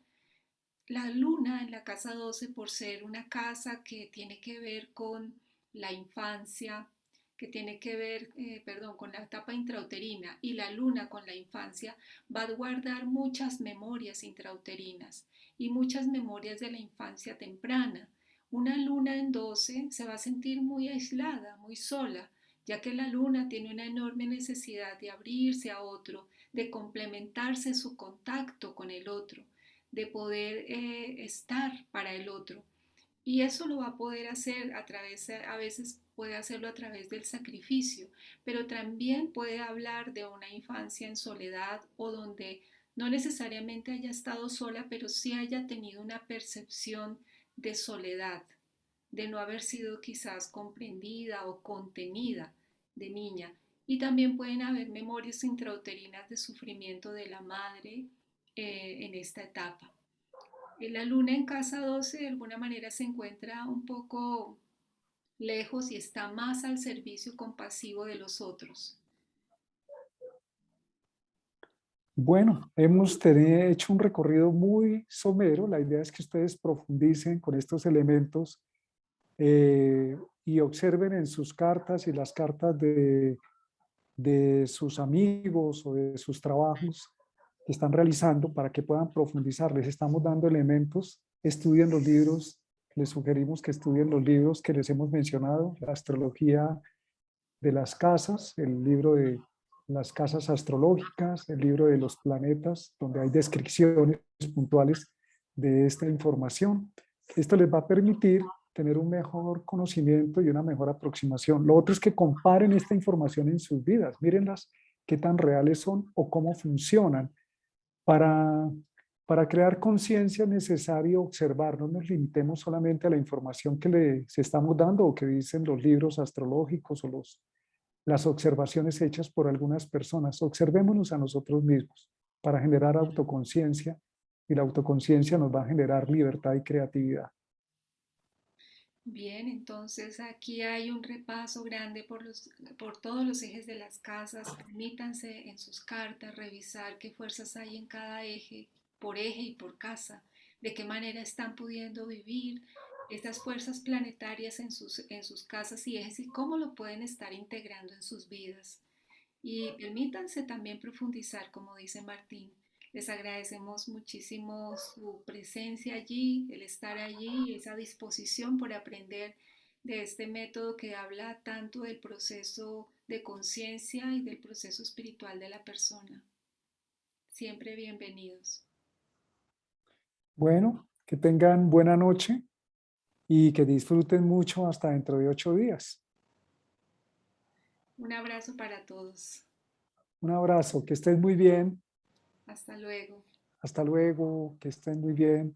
La luna en la casa 12, por ser una casa que tiene que ver con la infancia, que tiene que ver, perdón, con la etapa intrauterina y la luna con la infancia, va a guardar muchas memorias intrauterinas y muchas memorias de la infancia temprana. Una luna en 12 se va a sentir muy aislada, muy sola, ya que la luna tiene una enorme necesidad de abrirse a otro, de complementarse su contacto con el otro, de poder estar para el otro. Y eso lo va a poder hacer a través, a veces puede hacerlo a través del sacrificio, pero también puede hablar de una infancia en soledad o donde no necesariamente haya estado sola, pero sí haya tenido una percepción de soledad, de no haber sido quizás comprendida o contenida de niña. Y también pueden haber memorias intrauterinas de sufrimiento de la madre en esta etapa. La luna en casa 12 de alguna manera se encuentra un poco lejos y está más al servicio compasivo de los otros. Bueno, hecho un recorrido muy somero. La idea es que ustedes profundicen con estos elementos y observen en sus cartas y las cartas de sus amigos o de sus trabajos que están realizando para que puedan profundizar. Les estamos dando elementos, estudien los libros, les sugerimos que estudien los libros que les hemos mencionado, la astrología de las casas, el libro de las casas astrológicas, el libro de los planetas, donde hay descripciones puntuales de esta información. Esto les va a permitir tener un mejor conocimiento y una mejor aproximación. Lo otro es que comparen esta información en sus vidas, mírenlas qué tan reales son o cómo funcionan. Para, para crear conciencia es necesario observar, no nos limitemos solamente a la información que les estamos dando o que dicen los libros astrológicos o las observaciones hechas por algunas personas. Observémonos a nosotros mismos para generar autoconciencia y la autoconciencia nos va a generar libertad y creatividad. Bien, entonces aquí hay un repaso grande por todos los ejes de las casas. Permítanse en sus cartas revisar qué fuerzas hay en cada eje y por casa, de qué manera están pudiendo vivir estas fuerzas planetarias en sus casas y ejes y cómo lo pueden estar integrando en sus vidas. Y permítanse también profundizar, como dice Martín. Les agradecemos muchísimo su presencia allí, el estar allí, esa disposición por aprender de este método que habla tanto del proceso de conciencia y del proceso espiritual de la persona. Siempre bienvenidos. Bueno, que tengan buena noche y que disfruten mucho hasta dentro de 8 días. Un abrazo para todos. Un abrazo, que estén muy bien. Hasta luego. Hasta luego, que estén muy bien.